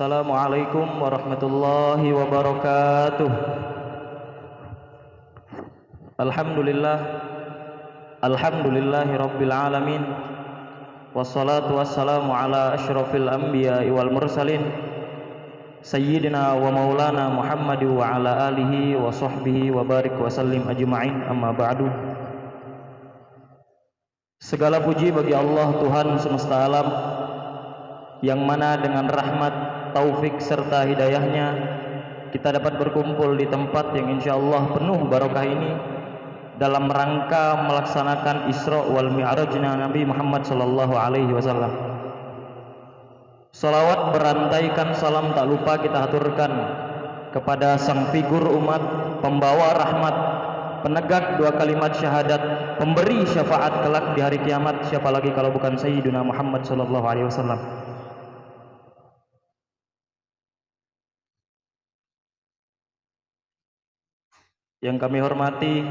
Assalamualaikum warahmatullahi wabarakatuh. Alhamdulillahi rabbil alamin. Wassalatu wassalamu ala asyrafil anbiya'i wal mursalin Sayyidina wa maulana Muhammad wa ala alihi wa sahbihi wa barik wa sallim ajma'in, amma ba'du. Segala puji bagi Allah Tuhan semesta alam, yang mana dengan rahmat, taufik serta hidayahnya kita dapat berkumpul di tempat yang insyaallah penuh barokah ini dalam rangka melaksanakan Isra wal Mi'rajnya Nabi Muhammad sallallahu alaihi wasallam. Salawat berantaikan salam tak lupa kita haturkan kepada sang figur umat, pembawa rahmat, penegak dua kalimat syahadat, pemberi syafaat kelak di hari kiamat. Siapa lagi kalau bukan Sayyidina Muhammad sallallahu alaihi wasallam. Yang kami hormati,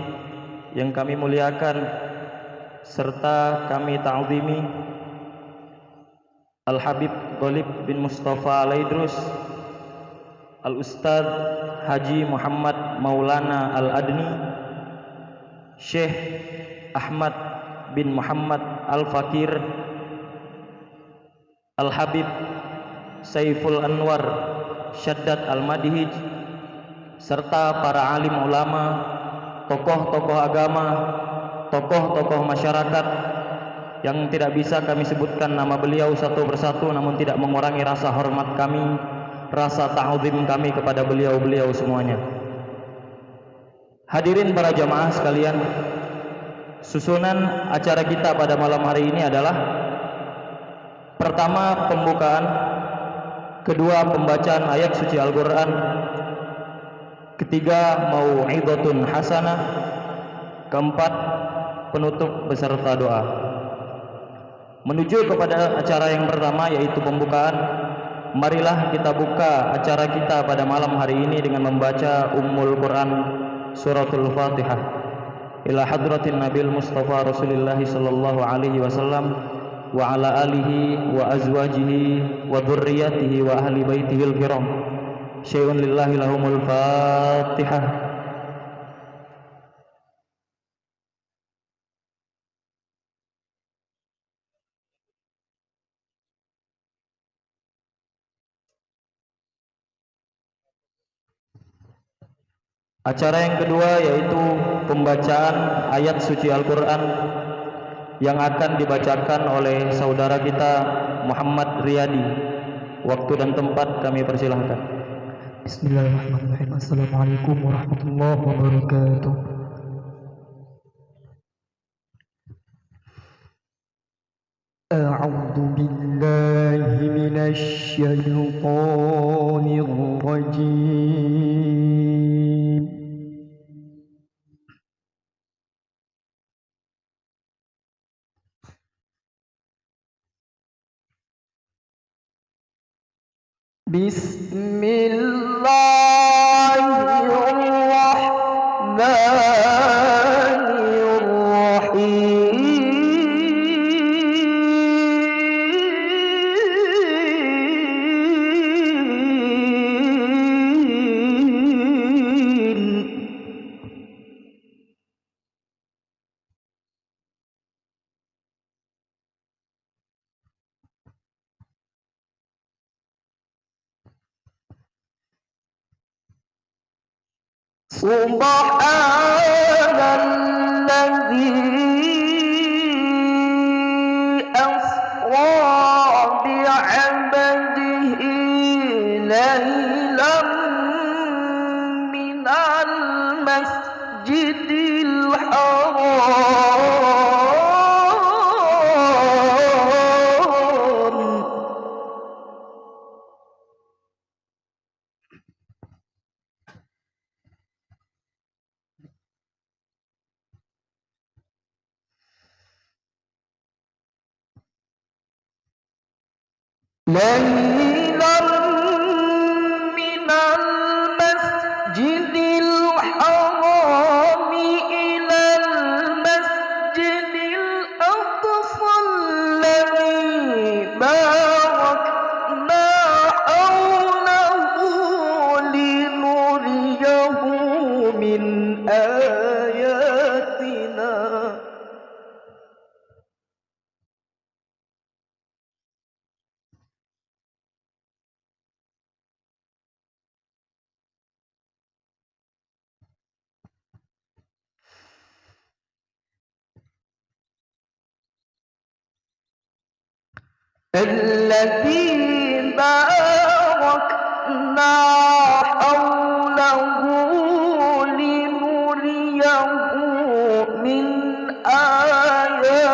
yang kami muliakan, serta kami ta'zimi Al-Habib Ghalib bin Mustafa Al-Idrus, Al-Ustadz Haji Muhammad Maulana Al-Adni, Syekh Ahmad bin Muhammad Al-Fakir, Al-Habib Saiful Anwar Syaddad Al-Madihij, serta para alim ulama, tokoh-tokoh agama, tokoh-tokoh masyarakat yang tidak bisa kami sebutkan nama beliau satu persatu, namun tidak mengurangi rasa hormat kami, rasa ta'zim kami kepada beliau-beliau semuanya. Hadirin para jamaah sekalian, susunan acara kita pada malam hari ini adalah pertama pembukaan, kedua pembacaan ayat suci Al-Quran, ketiga mau'idhatun hasanah, keempat penutup beserta doa. Menuju kepada acara yang pertama, yaitu pembukaan, marilah kita buka acara kita pada malam hari ini dengan membaca Ummul Quran Suratul Fatihah ila hadratin Nabil Mustafa Rasulullah sallallahu alaihi wasallam wa ala alihi wa azwajihi wa dzurriyyatihi wa ahli baitihil kiram. Syai'un lillahi lahumul Fatihah. Acara yang kedua yaitu pembacaan ayat suci Al-Quran yang akan dibacakan oleh saudara kita Muhammad Riyadi. Waktu dan tempat kami persilahkan. Bismillahirrahmanirrahim. Assalamualaikum warahmatullahi wabarakatuh. A'udzu billahi minasy syaithanir rajim. Subhanalladzi asra bi'abdihi laylan minal masjidil haram ليلا من المسجد الحرام إلى المسجد الأقصى الذي باركنا حوله لنريه من آياتنا الذي باركنا حوله لنريه من آياتنا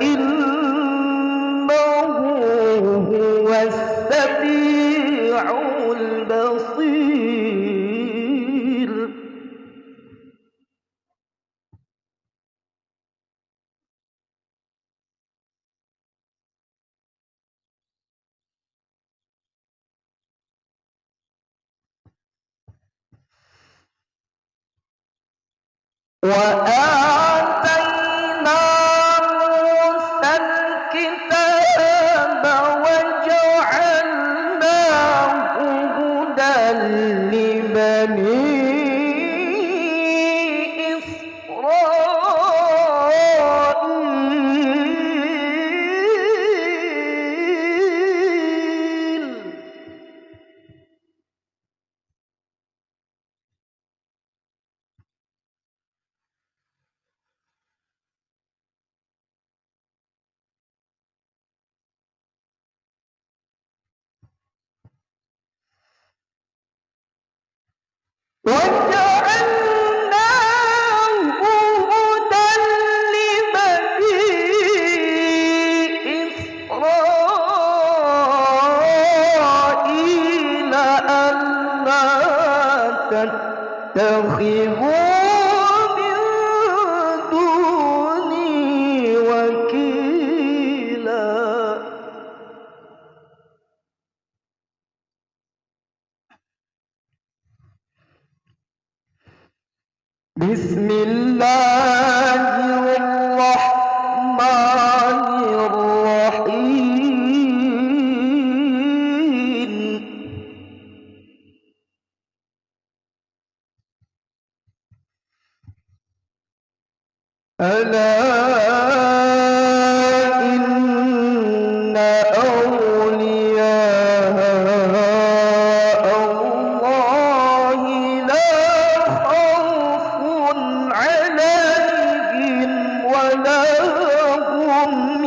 إنه هو السميع البصير وآتينا موسى الكتاب وجعلناه هدى لبني إسرائيل وجعلناه هدى لبني إسرائيل ألا تتخذوا من دوني وكيلا بسم الله الرحمن الرحيم ألا إن أولياء الله لا خوف عليهم ولا هم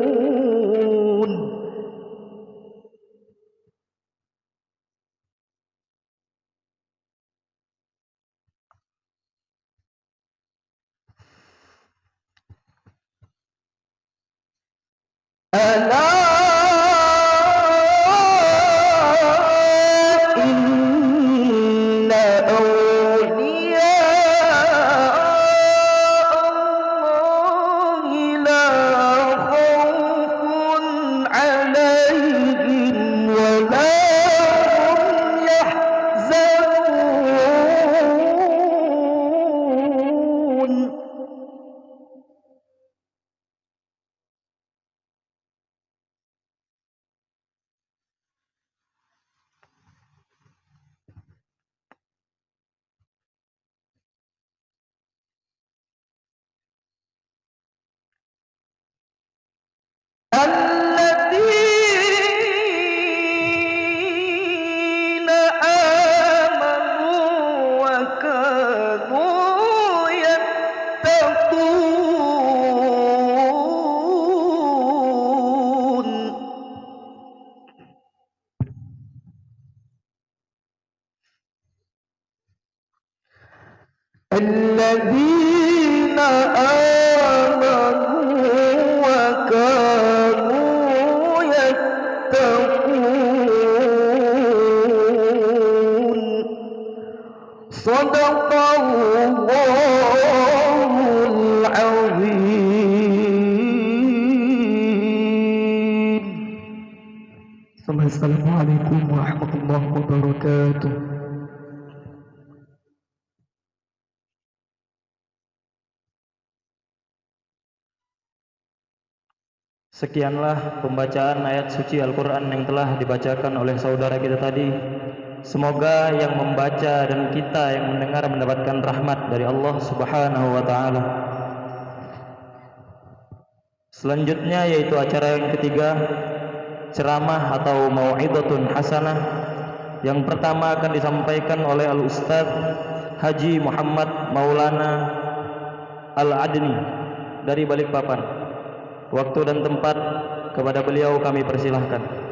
يحزنون ألا إن أولياء الله لا خوف عليهم ولا هم يحزنون الذين آمنوا وكانوا يتقون الذين آمنوا وكانوا Assalamualaikum warahmatullahi wabarakatuh. Sekianlah pembacaan ayat suci Al-Quran yang telah dibacakan oleh saudara kita tadi. Semoga yang membaca dan kita yang mendengar mendapatkan rahmat dari Allah Subhanahu wa ta'ala. Selanjutnya yaitu acara yang ketiga, ceramah atau mau'idhatun hasanah. Yang pertama akan disampaikan oleh Al-Ustaz Haji Muhammad Maulana Al-Adni dari Balikpapan. Waktu dan tempat kepada beliau kami persilahkan.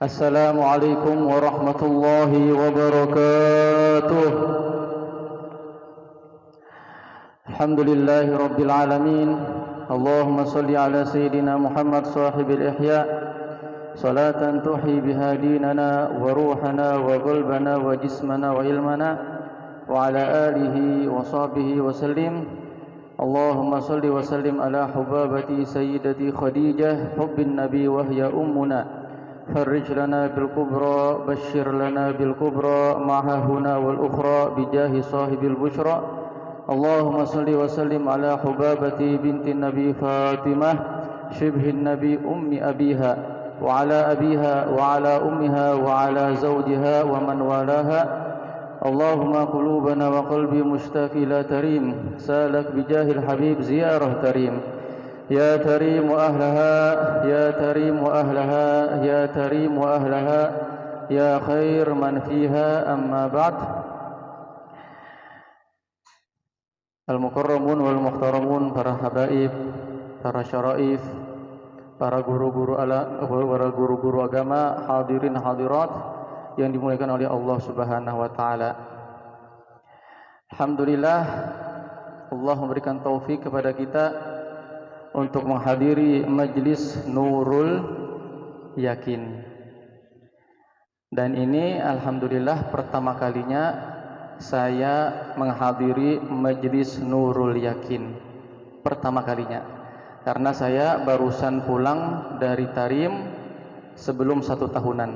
Assalamualaikum warahmatullahi wabarakatuh. Alhamdulillahi rabbil alamin. Allahumma salli ala sayyidina Muhammad sahibil ihya, salatan tuhi biha dinana wa ruhana wa qalbana wa jismana wa ilmana wa ala alihi wa sahbihi wa sallim. Allahumma salli wa sallim ala hubabati sayyidati Khadijah hubbin nabi wa hiya ummuna. فرج لنا بالكبرى بشر لنا بالكبرى معها هنا والأخرى بجاه صاحب البشرى اللهم صل وسلم على حبابة بنت النبي فاطمة شبه النبي أم أبيها وعلى أبيها وعلى أمها وعلى زوجها ومن والاها اللهم قلوبنا وقلبي مشتاق إلى تريم سالك بجاه الحبيب زيارة تريم يا تريم أهلها يا تريم أهلها يا تريم أهلها يا خير من فيها أما بعد Al-Mukarramun wal-Muhtaramun, para habaib, para syaraif, para guru-guru agama, hadirin hadirat yang dimuliakan oleh Allah Subhanahu wa taala. Alhamdulillah, Allah memberikan taufik kepada kita untuk menghadiri majlis Nurul Yakin. Dan ini alhamdulillah pertama kalinya saya menghadiri majlis Nurul Yakin. Pertama kalinya. Karena saya barusan pulang dari Tarim sebelum 1 tahunan.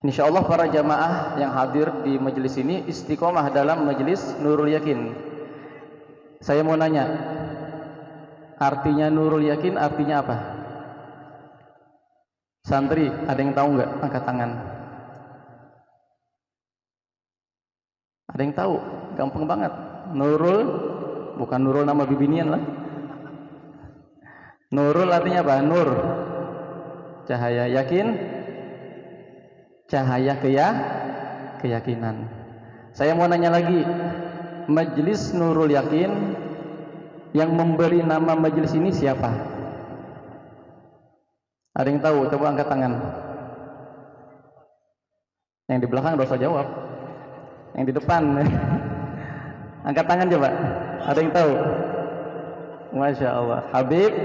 Insyaallah para jamaah yang hadir di majlis ini istiqomah dalam majlis Nurul Yakin. Saya mau nanya, artinya Nurul Yakin artinya apa? Santri, ada yang tahu nggak? Angkat tangan. Ada yang tahu? Gampang banget. Nurul, bukan Nurul nama bibinian lah. Nurul artinya apa? Nur, cahaya. Yakin, cahaya keyakinan. Saya mau nanya lagi, Majlis Nurul Yakin yang memberi nama majlis ini siapa? Ada yang tahu? Coba angkat tangan. Yang di belakang gak usah jawab. Yang di depan angkat tangan coba. Ada yang tahu? Masya Allah. Habib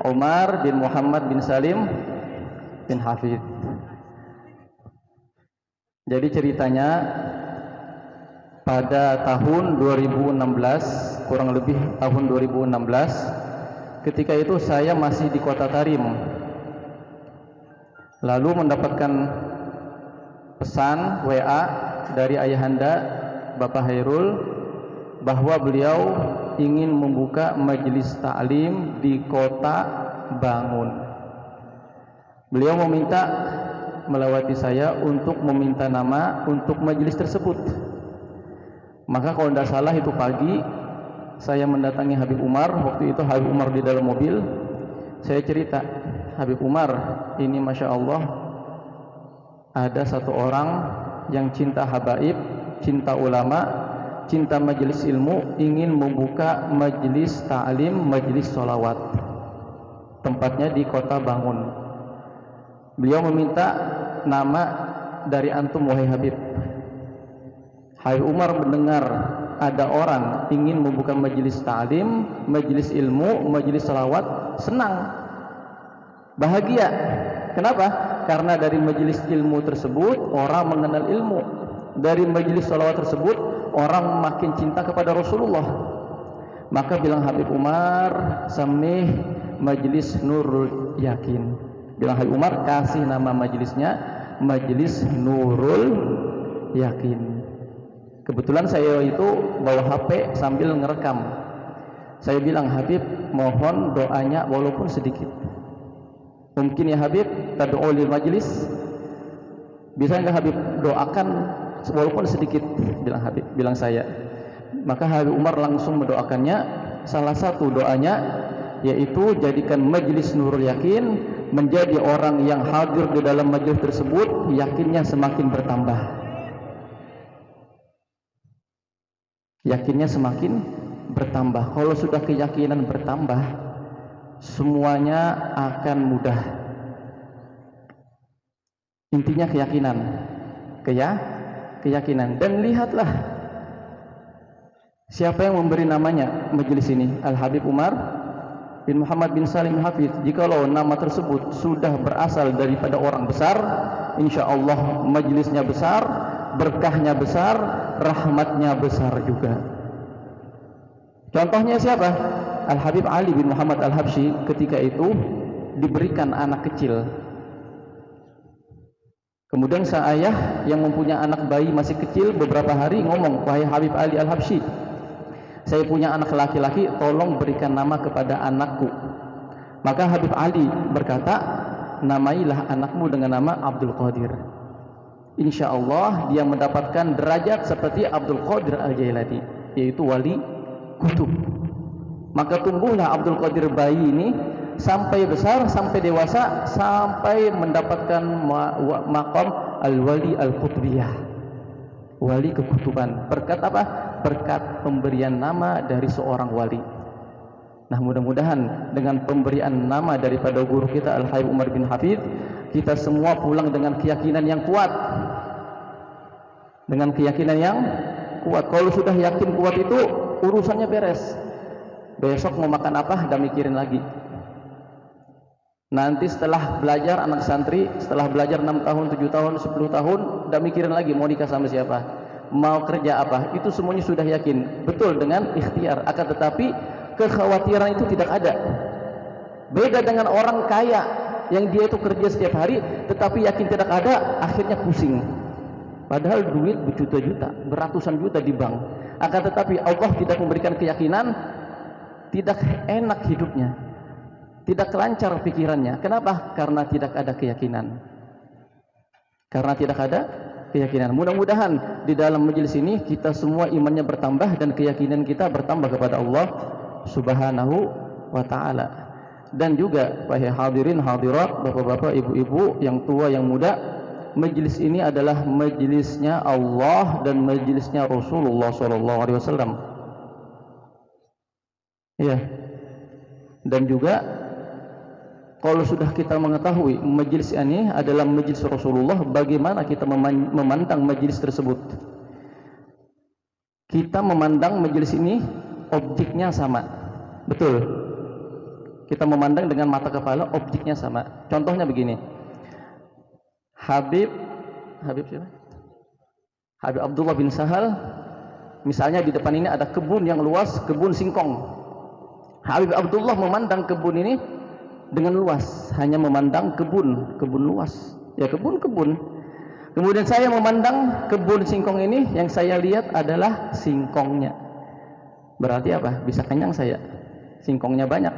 Umar bin Muhammad bin Salim bin Hafid. Jadi ceritanya pada tahun 2016, kurang lebih tahun 2016, ketika itu saya masih di kota Tarim, lalu mendapatkan pesan WA dari ayahanda Bapak Hairul bahwa beliau ingin membuka majelis taklim di kota Bangun. Beliau meminta melewati saya untuk meminta nama untuk majelis tersebut. Maka kalau tidak salah itu pagi saya mendatangi Habib Umar. Waktu itu Habib Umar di dalam mobil. Saya cerita, Habib Umar, ini Masya Allah ada satu orang yang cinta habaib, cinta ulama, cinta majelis ilmu, ingin membuka majelis ta'lim, majelis sholawat. Tempatnya di kota Bangun. Beliau meminta nama dari antum wahai Habib. Habib Umar mendengar ada orang ingin membuka majelis ta'lim, majelis ilmu, majelis salawat, senang, bahagia. Kenapa? Karena dari majelis ilmu tersebut orang mengenal ilmu, dari majelis salawat tersebut orang makin cinta kepada Rasulullah. Maka bilang Habib Umar, samih majelis Nurul Yakin. Bilang Habib Umar, kasih nama majelisnya Majelis Nurul Yakin. Kebetulan saya itu bawa HP sambil ngerekam. Saya bilang, Habib, mohon doanya walaupun sedikit. Mungkin ya Habib, tad'u lil majlis. Bisa enggak Habib doakan walaupun sedikit? Bilang Habib, bilang saya. Maka Habib Umar langsung mendoakannya. Salah satu doanya yaitu jadikan majelis Nurul Yakin menjadi orang yang hadir di dalam majelis tersebut yakinnya semakin bertambah. Yakinnya semakin bertambah. Kalau sudah keyakinan bertambah, semuanya akan mudah. Intinya keyakinan, keyakinan. Dan lihatlah siapa yang memberi namanya majelis ini, Al Habib Umar bin Muhammad bin Salim Hafiz. Jikalau nama tersebut sudah berasal daripada orang besar, insya Allah majelisnya besar, berkahnya besar, rahmatnya besar juga. Contohnya siapa? Al Habib Ali bin Muhammad Al Habsyi ketika itu diberikan anak kecil. Kemudian sang ayah yang mempunyai anak bayi masih kecil beberapa hari ngomong, wahai Habib Ali Al Habsyi, saya punya anak laki-laki, tolong berikan nama kepada anakku. Maka Habib Ali berkata, namailah anakmu dengan nama Abdul Qadir. Insya Allah dia mendapatkan derajat seperti Abdul Qadir Al-Jailani, yaitu wali kutub. Maka tumbuhlah Abdul Qadir bayi ini sampai besar, sampai dewasa, sampai mendapatkan maqam al-wali al-qutbiyah, wali kekutuban. Berkat apa? Berkat pemberian nama dari seorang wali. Nah, mudah-mudahan dengan pemberian nama daripada guru kita Al Habib Umar bin Hafidz, kita semua pulang dengan keyakinan yang kuat. Dengan keyakinan yang kuat. Kalau sudah yakin kuat itu urusannya beres. Besok mau makan apa, dah mikirin lagi. Nanti setelah belajar anak santri, setelah belajar 6 tahun, 7 tahun, 10 tahun, dah mikirin lagi mau nikah sama siapa, mau kerja apa. Itu semuanya sudah yakin. Betul, dengan ikhtiar. Akan tetapi kekhawatiran itu tidak ada. Beda dengan orang kaya yang dia itu kerja setiap hari tetapi yakin tidak ada, akhirnya pusing. Padahal duit berjuta-juta, beratusan juta di bank. Akan tetapi Allah tidak memberikan keyakinan, tidak enak hidupnya, tidak lancar pikirannya. Kenapa? Karena tidak ada keyakinan. Karena tidak ada keyakinan. Mudah-mudahan di dalam majelis ini kita semua imannya bertambah dan keyakinan kita bertambah kepada Allah Subhanahu wa ta'ala. Dan juga wahai hadirin hadirat, bapak-bapak, ibu-ibu, yang tua yang muda, majelis ini adalah majelisnya Allah dan majelisnya Rasulullah SAW. Ya. Dan juga kalau sudah kita mengetahui majelis ini adalah majelis Rasulullah, bagaimana kita memandang majelis tersebut? Kita memandang majelis ini objeknya sama. Betul. Kita memandang dengan mata kepala, objeknya sama. Contohnya begini. Habib siapa? Habib Abdullah bin Sahal, misalnya di depan ini ada kebun yang luas, kebun singkong. Habib Abdullah memandang kebun ini dengan luas, hanya memandang kebun luas. Ya, kebun. Kemudian saya memandang kebun singkong ini, yang saya lihat adalah singkongnya. Berarti apa? Bisa kenyang saya. Singkongnya banyak.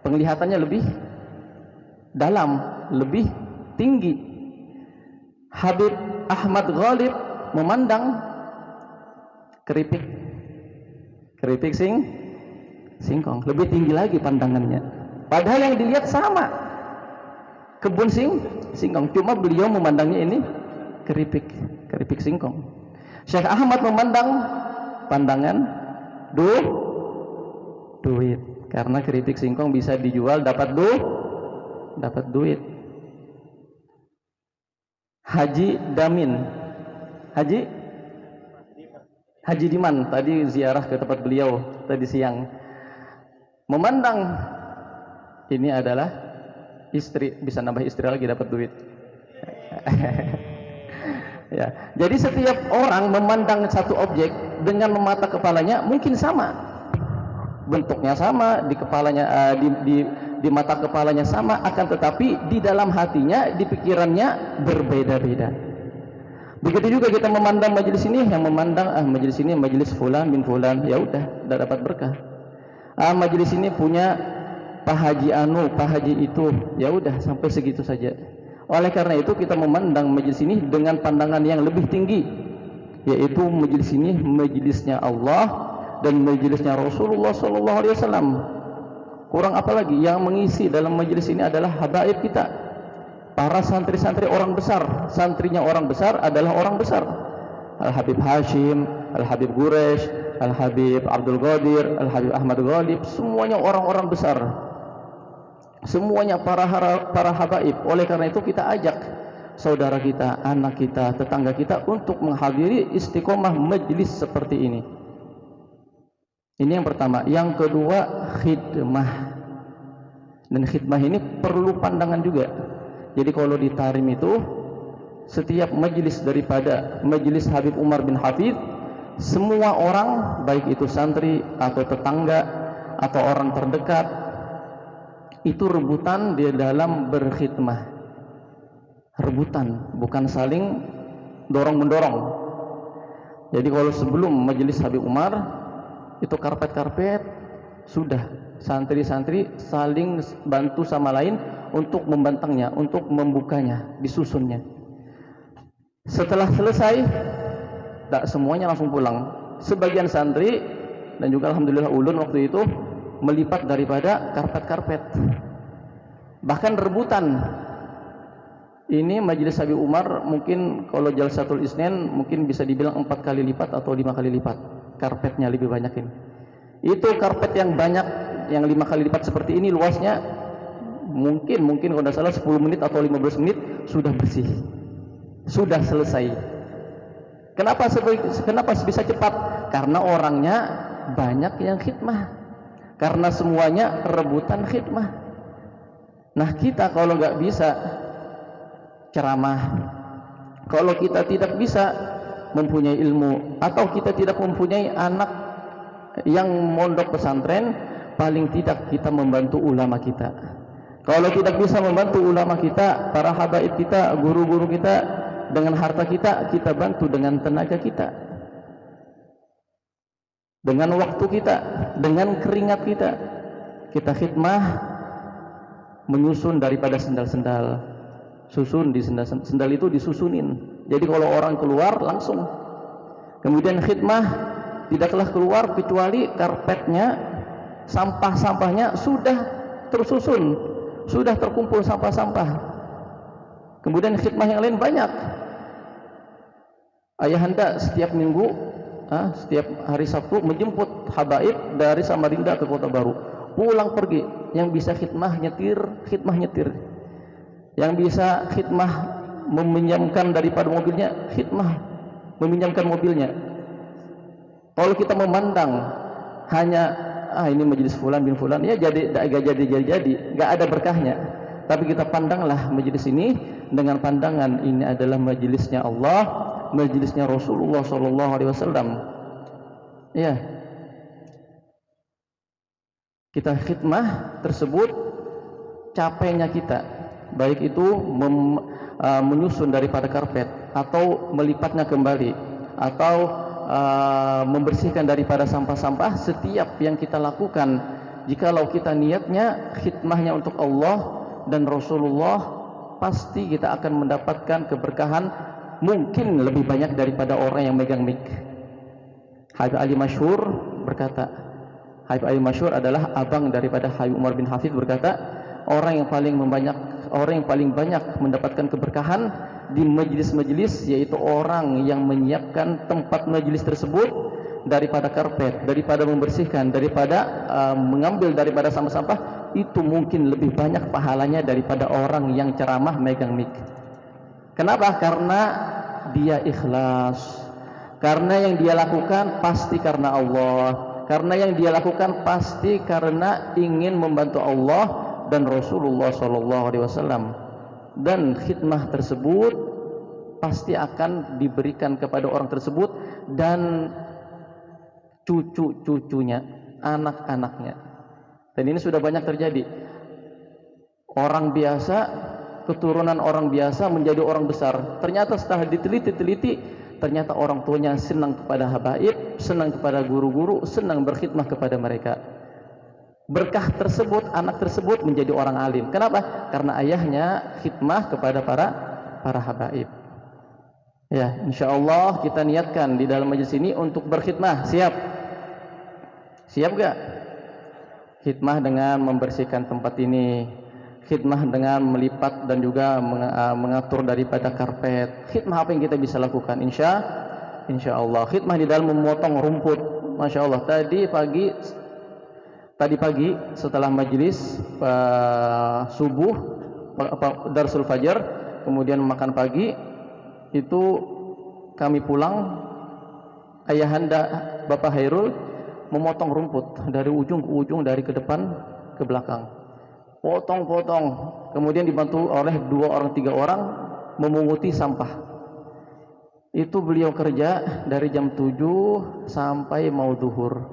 Penglihatannya lebih dalam, lebih tinggi. Habib Ahmad Ghalib memandang keripik singkong, lebih tinggi lagi pandangannya. Padahal yang dilihat sama, kebun singkong, cuma beliau memandangnya ini keripik singkong. Syekh Ahmad memandang pandangan duit, karena keripik singkong bisa dijual dapat duit. Haji Damin, Haji Diman, tadi ziarah ke tempat beliau tadi siang. Memandang ini adalah istri, bisa nambah istri lagi dapat duit. Ya, jadi setiap orang memandang satu objek dengan mata kepalanya mungkin sama, bentuknya sama, di kepalanya di mata kepalanya sama, akan tetapi di dalam hatinya, di pikirannya berbeda-beda. Begitu juga kita memandang majelis ini, yang memandang majelis ini majelis fulan bin fulan, ya udah dapat berkah. Majelis ini punya Pak Haji anu, Pak Haji itu, ya udah sampai segitu saja. Oleh karena itu kita memandang majelis ini dengan pandangan yang lebih tinggi, yaitu majelis ini majelisnya Allah dan majelisnya Rasulullah SAW. Kurang apa lagi, yang mengisi dalam majelis ini adalah habaib kita, para santri-santri orang besar. Santrinya orang besar adalah orang besar, Al-Habib Hashim, Al-Habib Guresh, Al-Habib Abdul Qadir, Al-Habib Ahmad Ghalib, semuanya orang-orang besar, semuanya para habaib. Oleh karena itu kita ajak saudara kita, anak kita, tetangga kita untuk menghadiri istiqomah majelis seperti ini. Ini yang pertama. Yang kedua, khidmah. Dan khidmah ini perlu pandangan juga. Jadi kalau di Tarim itu, setiap majelis daripada majelis Habib Umar bin Hafidh, semua orang, baik itu santri atau tetangga atau orang terdekat, itu rebutan di dalam berkhidmah. Rebutan, bukan saling dorong-mendorong. Jadi kalau sebelum majelis Habib Umar, itu karpet-karpet sudah, santri-santri saling bantu sama lain untuk membantangnya, untuk membukanya, disusunnya. Setelah selesai, tak semuanya langsung pulang. Sebagian santri dan juga alhamdulillah ulun waktu itu melipat daripada karpet-karpet, bahkan rebutan. Ini majelis Habib Umar mungkin kalau Jalsatul Isnin mungkin bisa dibilang 4 kali lipat atau 5 kali lipat karpetnya, lebih banyak ini. Itu karpet yang banyak, yang 5 kali lipat seperti ini luasnya, mungkin kalau tidak salah 10 menit atau 15 menit sudah bersih, sudah selesai. Kenapa bisa cepat? Karena orangnya banyak yang khidmah, karena semuanya rebutan khidmah. Nah kita kalau nggak bisa ceramah, kalau kita tidak bisa mempunyai ilmu, atau kita tidak mempunyai anak yang mondok pesantren, paling tidak kita membantu ulama kita. Kalau tidak bisa membantu ulama kita, para habaib kita, guru-guru kita, dengan harta kita, kita bantu dengan tenaga kita, dengan waktu kita, dengan keringat kita. Kita khidmah, menyusun daripada sendal-sendal, susun di sendal itu disusunin. Jadi kalau orang keluar langsung. Kemudian khidmah tidaklah keluar kecuali karpetnya, sampah-sampahnya sudah tersusun, sudah terkumpul sampah-sampah. Kemudian khidmah yang lain banyak. Ayahanda setiap minggu, setiap hari Sabtu menjemput habaib dari Samarinda ke Kota Baru, pulang pergi. Yang bisa khidmah nyetir. Yang bisa khidmah meminjamkan daripada mobilnya, khidmah meminjamkan mobilnya. Kalau kita memandang hanya ini majelis fulan bin fulan, ya jadi nggak ada berkahnya. Tapi kita pandanglah majelis ini dengan pandangan ini adalah majelisnya Allah, majelisnya Rasulullah SAW. Ya, kita khidmah tersebut, capeknya kita, baik itu menyusun daripada karpet, atau melipatnya kembali, atau membersihkan daripada sampah-sampah, setiap yang kita lakukan, jikalau kita niatnya khidmahnya untuk Allah dan Rasulullah, pasti kita akan mendapatkan keberkahan mungkin lebih banyak daripada orang yang megang mic. Habib Ali Masyhur berkata, Habib Ali Masyhur adalah abang daripada Habib Umar bin Hafidh, berkata, orang yang paling banyak mendapatkan keberkahan di majelis-majelis yaitu orang yang menyiapkan tempat majelis tersebut daripada karpet, daripada membersihkan, daripada mengambil daripada sampah-sampah. Itu mungkin lebih banyak pahalanya daripada orang yang ceramah megang mic. Kenapa? Karena dia ikhlas. Karena yang dia lakukan pasti karena Allah. Karena yang dia lakukan pasti karena ingin membantu Allah dan Rasulullah SAW. Dan khidmah tersebut pasti akan diberikan kepada orang tersebut dan cucu-cucunya, anak-anaknya. Dan ini sudah banyak terjadi. Orang biasa, keturunan orang biasa menjadi orang besar. Ternyata setelah diteliti, ternyata orang tuanya senang kepada habaib, senang kepada guru-guru, senang berkhidmah kepada mereka. Berkah tersebut, anak tersebut menjadi orang alim. Kenapa? Karena ayahnya khidmah kepada para habaib. Ya, insyaallah kita niatkan di dalam majelis ini untuk berkhidmah. Siap? Siap gak? Khidmah dengan membersihkan tempat ini, khidmah dengan melipat dan juga mengatur daripada karpet. Khidmah apa yang kita bisa lakukan? Insya Allah. Khidmah di dalam memotong rumput. Masya Allah. Tadi pagi setelah majelis subuh, darsul fajar, kemudian makan pagi, itu kami pulang, ayahanda Bapak Hairul memotong rumput dari ujung ke ujung, dari ke depan ke belakang. Potong-potong, kemudian dibantu oleh 2 orang 3 orang memunguti sampah. Itu beliau kerja dari jam 7 sampai mau zuhur.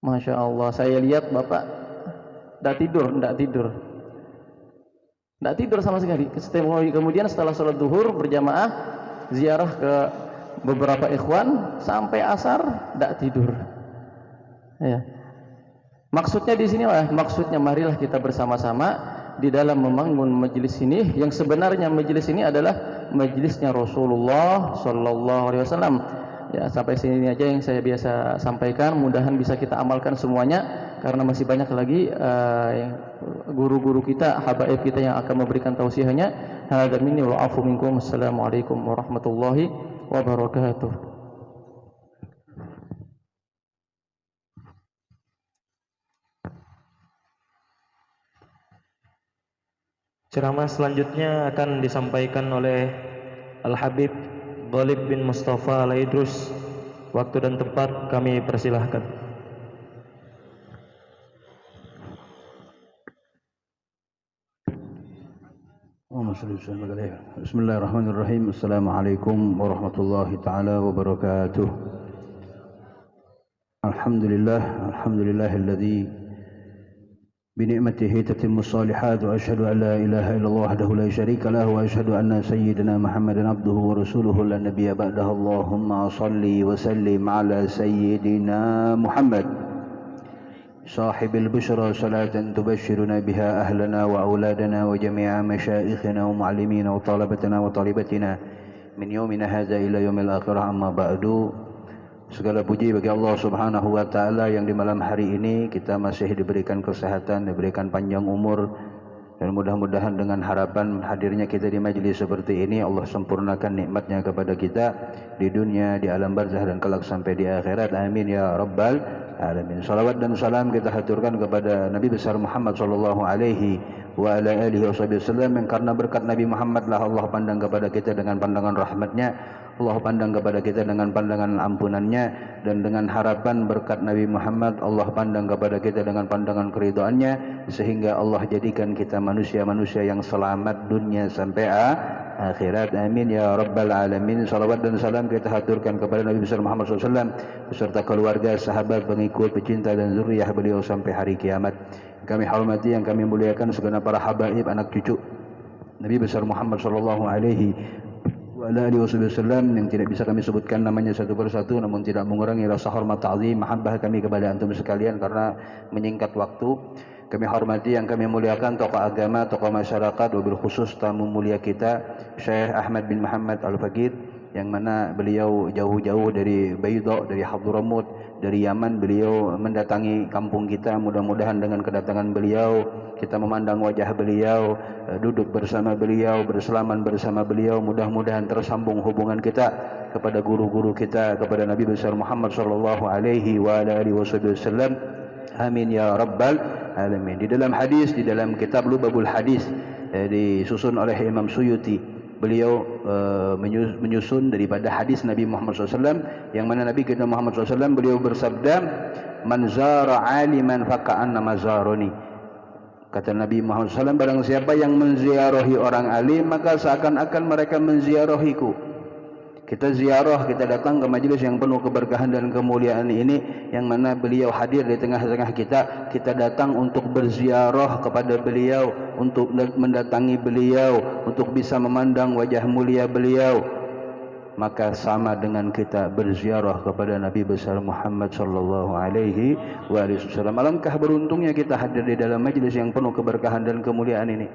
Masya Allah, saya lihat Bapak tidak tidur sama sekali. Kemudian setelah sholat zuhur berjamaah ziarah ke beberapa ikhwan sampai asar tidak tidur. Ya. Maksudnya di sini maksudnya marilah kita bersama-sama di dalam membangun majelis ini, yang sebenarnya majelis ini adalah majelisnya Rasulullah sallallahu alaihi wasallam. Ya, sampai sini aja yang saya biasa sampaikan, mudahan bisa kita amalkan semuanya karena masih banyak lagi guru-guru kita, habaib kita yang akan memberikan tausiahnya. Hadza minni wa afu minkum. Assalamualaikum warahmatullahi wabarakatuh. Ceramah selanjutnya akan disampaikan oleh Al-Habib Ghalib bin Mustafa Al-Idrus. Waktu dan tempat kami persilahkan. Bismillahirrahmanirrahim. Assalamualaikum warahmatullahi taala wabarakatuh. Alhamdulillahilladzi بنعمته تتم الصالحات وأشهد أن لا إله إلا الله وحده لا شريك له وأشهد أن سيدنا محمدا عبده ورسوله لا نبي بعده. اللهم صل وسلم على سيدنا محمد صاحب البشرى صلاة تبشرنا بها أهلنا وأولادنا وجميع مشايخنا ومعلمين وطلبتنا وطالبتنا من يومنا هذا إلى يوم الآخرة. أما بعد, segala puji bagi Allah Subhanahu wa taala yang di malam hari ini kita masih diberikan kesehatan, diberikan panjang umur, dan mudah-mudahan dengan harapan hadirnya kita di majelis seperti ini Allah sempurnakan nikmatnya kepada kita di dunia, di alam barzah dan kelak sampai di akhirat. Amin ya rabbal alamin. Salawat dan salam kita haturkan kepada Nabi besar Muhammad sallallahu alaihi wa ala alihi wasallam, yang karena berkat Nabi Muhammad lah Allah pandang kepada kita dengan pandangan rahmatnya, Allah pandang kepada kita dengan pandangan ampunannya, dan dengan harapan berkat Nabi Muhammad Allah pandang kepada kita dengan pandangan keridhaannya, sehingga Allah jadikan kita manusia-manusia yang selamat dunia sampai akhirat. Amin ya rabbal alamin. Salawat dan salam kita haturkan kepada Nabi besar Muhammad SAW beserta keluarga, sahabat, pengikut, pecinta dan zuriyah beliau sampai hari kiamat. Kami hormati, yang kami muliakan segenap para habaib, anak cucu Nabi besar Muhammad sallallahu alaihi wa alihi wasallam, yang tidak bisa kami sebutkan namanya satu persatu, namun tidak mengurangi rasa hormat, ta'zim, mahabbah kami kepada antum sekalian karena menyingkat waktu. Kami hormati, yang kami muliakan tokoh agama, tokoh masyarakat, wabil khusus tamu mulia kita Syekh Ahmad bin Muhammad Al-Faqih, yang mana beliau jauh-jauh dari Baydha, dari Hadramut, dari Yaman, beliau mendatangi kampung kita. Mudah-mudahan dengan kedatangan beliau kita memandang wajah beliau, duduk bersama beliau, bersalaman bersama beliau, mudah-mudahan tersambung hubungan kita kepada guru-guru kita, kepada Nabi besar Muhammad sallallahu alaihi wa alihi wasallam. Amin ya rabbal alamin. Di dalam hadis, di dalam kitab Lubabul Hadis disusun oleh Imam Suyuti, beliau menyusun daripada hadis Nabi Muhammad SAW, yang mana Nabi kita Muhammad SAW beliau bersabda, man zara aliman faka'annama zaroni. Kata Nabi Muhammad SAW, barang siapa yang menziarahi orang alim, maka seakan-akan mereka menziarahiku. Kita ziarah, kita datang ke majelis yang penuh keberkahan dan kemuliaan ini, yang mana beliau hadir di tengah-tengah kita. Kita datang untuk berziarah kepada beliau, untuk mendatangi beliau, untuk bisa memandang wajah mulia beliau. Maka sama dengan kita berziarah kepada Nabi besar Muhammad sallallahu alaihi wasallam. Alangkah beruntungnya kita hadir di dalam majelis yang penuh keberkahan dan kemuliaan ini.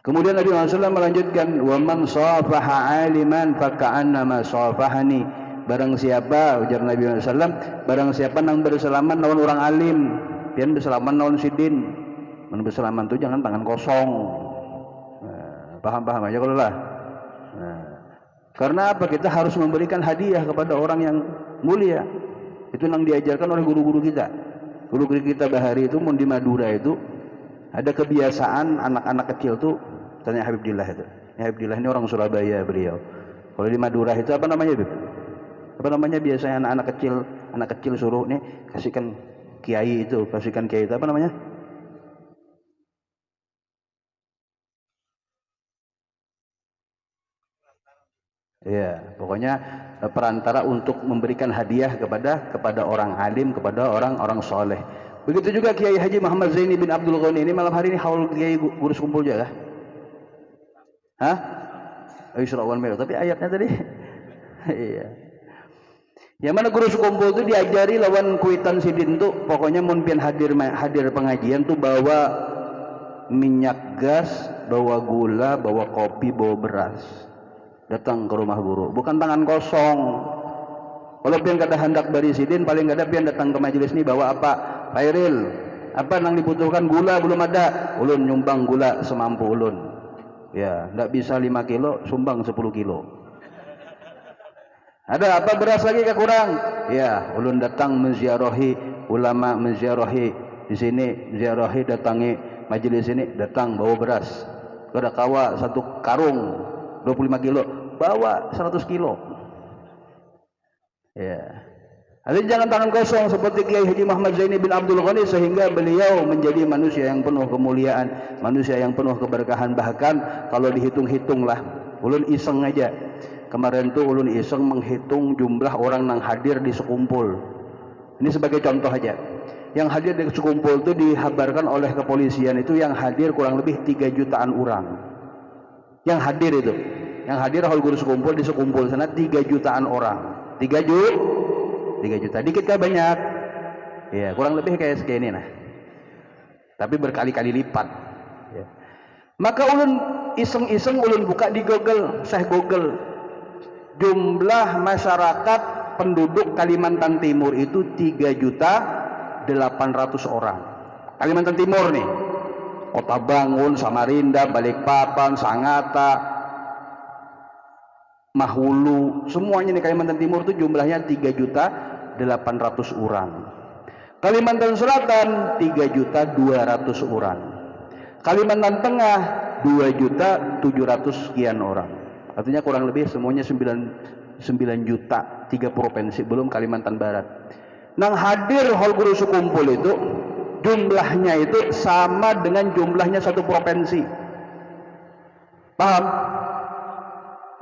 Kemudian Nabi SAW melanjutkan, wa man safaha aliman faka'annama safahani. Barang siapa, ujar Nabi SAW, barang siapa nang bersalaman lawan orang alim, pian bersalaman lawan sidin. Man bersalaman tu jangan tangan kosong. Paham-paham aja kalau lah. Karena apa? Kita harus memberikan hadiah kepada orang yang mulia. Itu yang diajarkan oleh guru-guru kita. Guru-guru kita bahari itu, di Madura itu ada kebiasaan anak-anak kecil tuh, tanya Habib Dillah itu. Habib Dillah ini orang Surabaya beliau. Kalau di Madura itu apa namanya, Bib? Apa namanya biasanya anak kecil suruh nih kasihkan kiai itu, apa namanya? Ya, pokoknya perantara untuk memberikan hadiah kepada orang alim, kepada orang soleh. Begitu juga Kiai Haji Muhammad Zaini bin Abdul Ghani ini malam hari ini haul Kiai Gurus Kumpul juga. Hah? Isra-wan Mi'raj, tapi ayatnya tadi. Iya. Yang mana Gurus Kumpul itu diajari lawan kuitan sidin tuh, pokoknya mun pian hadir pengajian tuh bawa minyak gas, bawa gula, bawa kopi, bawa beras. Datang ke rumah guru, bukan tangan kosong. Kalau pian kada hendak dari sidin, paling kada pian datang ke majelis ini bawa apa? Pairil, apa yang dibutuhkan? Gula belum ada, ulun nyumbang gula semampu ulun. Ya, ndak bisa 5 kilo, sumbang 10 kilo. Ada apa beras lagi kekurang? Ya, ulun datang menziarahi ulama, menziarahi di sini, ziarahi datangi majelis ini, datang bawa beras. Kada kawa 1 karung 25 kilo, bawa 100 kilo. Ya. Jadi jangan tangan kosong seperti Kiai Haji Muhammad Zaini bin Abdul Ghani, sehingga beliau menjadi manusia yang penuh kemuliaan, manusia yang penuh keberkahan. Bahkan kalau dihitung-hitunglah, ulun iseng aja. Kemarin tuh ulun iseng menghitung jumlah orang yang hadir di sekumpul. Ini sebagai contoh aja. Yang hadir di sekumpul itu dihabarkan oleh kepolisian itu yang hadir kurang lebih 3 jutaan orang. Yang hadir itu, yang hadir hal guru sekumpul di sekumpul sana 3 jutaan orang. 3 juta, dikit kah banyak? Ya, kurang lebih kayak segini nah. Tapi berkali-kali lipat. Ya. Maka ulun iseng-iseng ulun buka di Google, Google. Jumlah masyarakat penduduk Kalimantan Timur itu 3.800.000 orang. Kalimantan Timur nih. Kota Bangun, Samarinda, Balikpapan, Sangatta, Mahulu, semuanya di Kalimantan Timur itu jumlahnya 3.800.000 orang. Kalimantan Selatan 3.200.000 orang. Kalimantan Tengah 2.700.000 sekian orang. Artinya kurang lebih semuanya 9 juta, 3 provinsi, belum Kalimantan Barat. Nang hadir hal guru sekumpul itu jumlahnya itu sama dengan jumlahnya 1 provinsi. Paham?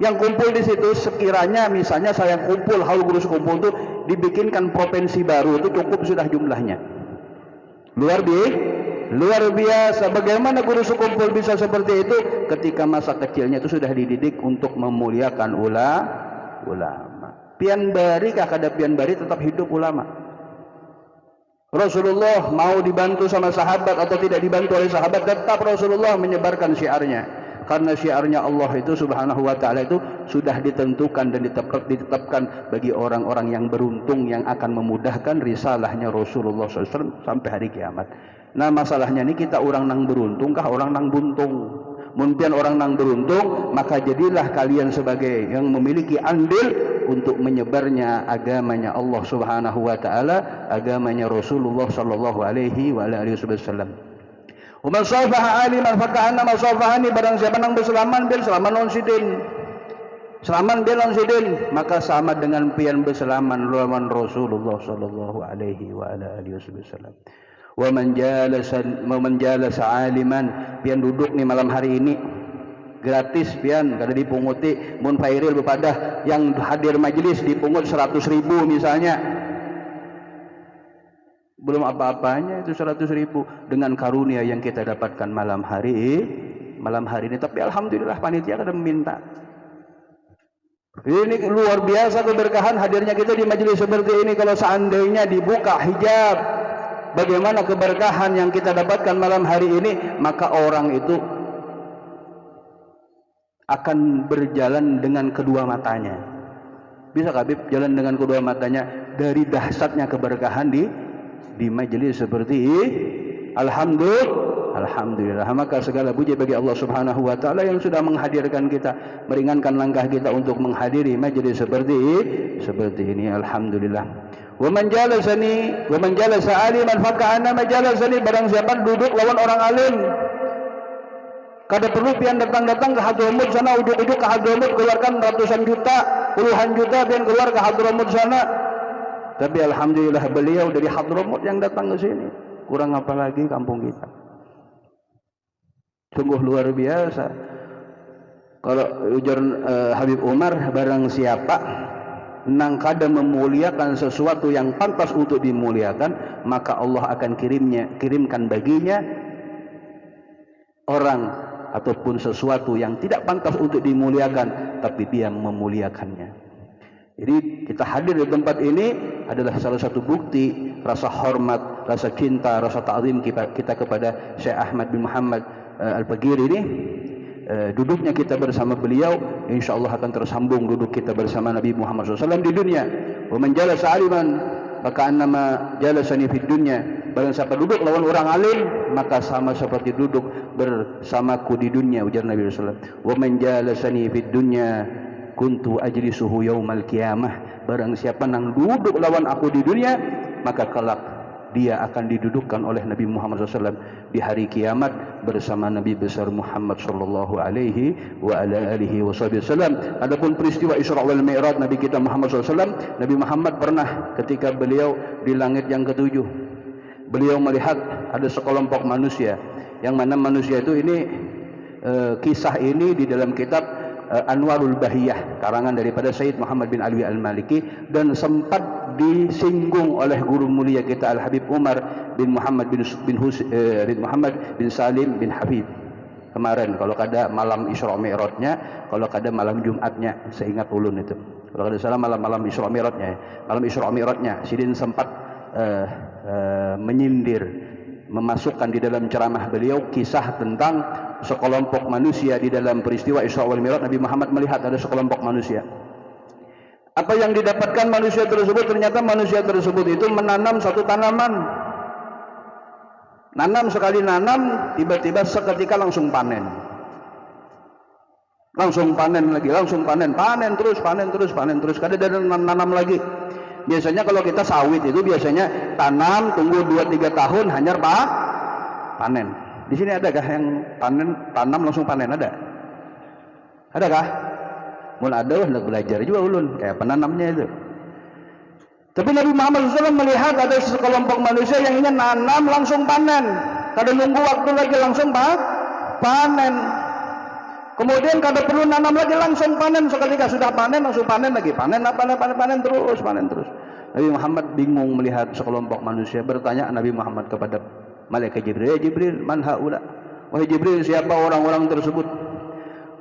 Yang kumpul di situ sekiranya misalnya saya kumpul haul guru sekumpul itu dibikinkan provinsi baru itu cukup sudah jumlahnya. Luar biasa. Bagaimana guru sekumpul bisa seperti itu? Ketika masa kecilnya itu sudah dididik untuk memuliakan ulama. Pian bari kah kada pian bari tetap hidup ulama. Rasulullah mau dibantu sama sahabat atau tidak dibantu oleh sahabat, tetap Rasulullah menyebarkan syiarnya. Karena syiarnya Allah itu subhanahu wa ta'ala itu sudah ditentukan dan ditetapkan bagi orang-orang yang beruntung yang akan memudahkan risalahnya Rasulullah SAW sampai hari kiamat. Nah masalahnya ini kita orang nang beruntung kah orang nang buntung? Mungkin orang nang beruntung, maka jadilah kalian sebagai yang memiliki andil untuk menyebarnya agamanya Allah subhanahu wa ta'ala, agamanya Rasulullah sallallahu alaihi wasallam. Wa man safaha aliman fa ka'annama safahani, barang siapa nang berselaman bil selaman non sidin. Selaman bil non sidin, maka sama dengan pian berselaman lawan Rasulullah sallallahu alaihi wa ala alihi wasallam. Wa man jalasa aliman, pian duduk nih malam hari ini gratis pian kada dipunguti, mun fairil bepadah yang hadir majelis dipungut 100.000 misalnya, belum apa-apanya itu 100.000 dengan karunia yang kita dapatkan malam hari ini. Tapi alhamdulillah panitia kada meminta. Ini luar biasa keberkahan hadirnya kita di majelis seperti ini. Kalau seandainya dibuka hijab, bagaimana keberkahan yang kita dapatkan malam hari ini, maka orang itu akan berjalan dengan kedua matanya. Bisa Habib jalan dengan kedua matanya dari dahsyatnya keberkahan di majelis seperti ini. Alhamdulillah. Maka segala puji bagi Allah Subhanahu wa taala yang sudah menghadirkan kita, meringankan langkah kita untuk menghadiri majelis seperti ini. Alhamdulillah. Wa man jalasa aliman fa ka'anna majalasani, barang siapa duduk lawan orang alim. Kada perlu pian datang-datang ke Hadramut sana, ujuk-ujuk ke Hadramut keluarkan ratusan juta, puluhan juta pian keluar ke Hadramut sana. Tapi alhamdulillah beliau dari Hadramut yang datang ke sini. Kurang apa lagi kampung kita. Sungguh luar biasa. Kalau ujar Habib Umar, barang siapa nang kada memuliakan sesuatu yang pantas untuk dimuliakan, maka Allah akan kirimkan baginya orang ataupun sesuatu yang tidak pantas untuk dimuliakan, tapi dia memuliakannya. Jadi kita hadir di tempat ini adalah salah satu bukti rasa hormat, rasa cinta, rasa ta'zim kita kepada Syekh Ahmad bin Muhammad Al-Bagir ini. Duduknya kita bersama beliau insyaallah akan tersambung duduk kita bersama Nabi Muhammad SAW di dunia. Wa man jalasa aliman maka annama jalasani fid dunya, barang siapa duduk lawan orang alim maka sama seperti duduk bersamaku di dunia, ujar Nabi SAW. Wa man jalasani fid dunya kuntu ajlisuhu yaumal qiyamah, barang siapa nang duduk lawan aku di dunia maka kelak dia akan didudukkan oleh Nabi Muhammad SAW di hari kiamat bersama Nabi besar Muhammad sallallahu alaihi wa ala alihi wasallam. Adapun peristiwa Isra wal Mi'raj Nabi kita Muhammad SAW, Nabi Muhammad pernah ketika beliau di langit yang ketujuh, beliau melihat ada sekelompok manusia, yang mana manusia itu ini kisah ini di dalam kitab Anwarul Bahiyah karangan daripada Sayyid Muhammad bin Alwi Al-Maliki, dan sempat disinggung oleh guru mulia kita Al-Habib Umar bin Muhammad bin Salim bin Habib kemarin. Kalau kada malam Isra Mi'rajnya, kalau kada malam Jumatnya, seingat ulun itu, kalau kada salah malam Isra Mi'rajnya, malam Isra Mi'rajnya Sidin sempat menyindir, memasukkan di dalam ceramah beliau kisah tentang sekelompok manusia di dalam peristiwa Isra wal Mi'raj. Nabi Muhammad melihat ada sekelompok manusia. Apa yang didapatkan manusia tersebut? Ternyata manusia tersebut itu menanam satu tanaman. Nanam sekali nanam, tiba-tiba seketika langsung panen. Langsung panen lagi, langsung panen terus. Kada ada nanam lagi. Biasanya kalau kita sawit itu biasanya tanam, tunggu 2-3 tahun, hanyar panen. Di sini adakah yang tanam langsung panen? Adakah? Mun ada hendak belajar juga ulun kayak penanamnya itu. Tapi Nabi Muhammad SAW melihat ada sekelompok manusia yang ingin nanam langsung panen. Kada nunggu waktu lagi, langsung panen. Kemudian kada perlu nanam lagi, langsung panen. Seketika sudah panen, langsung panen lagi. Panen terus. Nabi Muhammad bingung melihat sekelompok manusia. Bertanya Nabi Muhammad kepada Malaikat Jibril, "Ya Jibril, man haula?" Wahai Jibril, siapa orang-orang tersebut?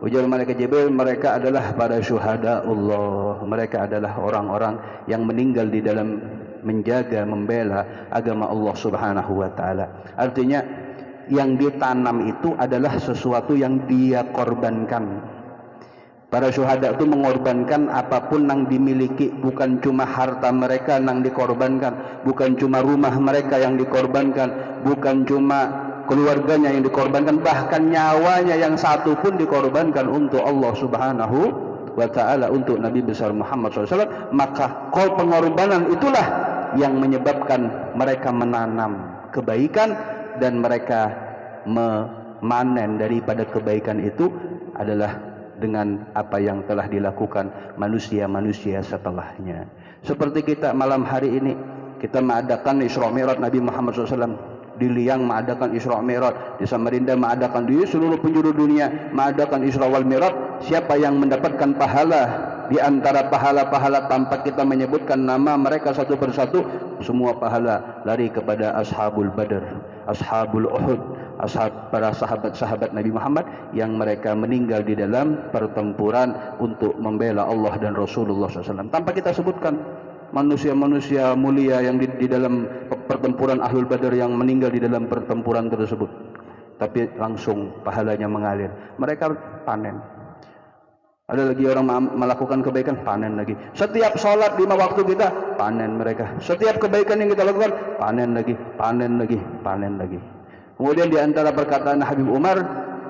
Ujar Malaikat Jibril, mereka adalah para syuhada Allah. Mereka adalah orang-orang yang meninggal di dalam menjaga, membela agama Allah Subhanahu wa taala. Artinya yang ditanam itu adalah sesuatu yang dia korbankan. Para syuhada itu mengorbankan apapun yang dimiliki, bukan cuma harta mereka yang dikorbankan, bukan cuma rumah mereka yang dikorbankan, bukan cuma keluarganya yang dikorbankan, bahkan nyawanya yang satu pun dikorbankan untuk Allah Subhanahu wa ta'ala, untuk Nabi besar Muhammad SAW. Maka pengorbanan itulah yang menyebabkan mereka menanam kebaikan, dan mereka memanen daripada kebaikan itu adalah dengan apa yang telah dilakukan manusia-manusia setelahnya. Seperti kita malam hari ini, kita mengadakan Isra Mi'raj Nabi Muhammad SAW, di Liang mengadakan Isra Mi'raj, di Samarinda mengadakan, di seluruh penjuru dunia mengadakan Isra wal Mi'raj. Siapa yang mendapatkan pahala di antara pahala-pahala tanpa kita menyebutkan nama mereka satu persatu? Semua pahala lari kepada Ashabul Badr, Ashabul Uhud, para sahabat-sahabat Nabi Muhammad yang mereka meninggal di dalam pertempuran untuk membela Allah dan Rasulullah SAW. Tanpa kita sebutkan manusia-manusia mulia yang di dalam pertempuran Ahlul Badar yang meninggal di dalam pertempuran tersebut, tapi langsung pahalanya mengalir. Mereka panen. Ada lagi orang melakukan kebaikan, panen lagi. Setiap sholat 5 waktu kita, panen mereka. Setiap kebaikan yang kita lakukan, panen lagi, panen lagi, panen lagi. Kemudian di antara perkataan Habib Umar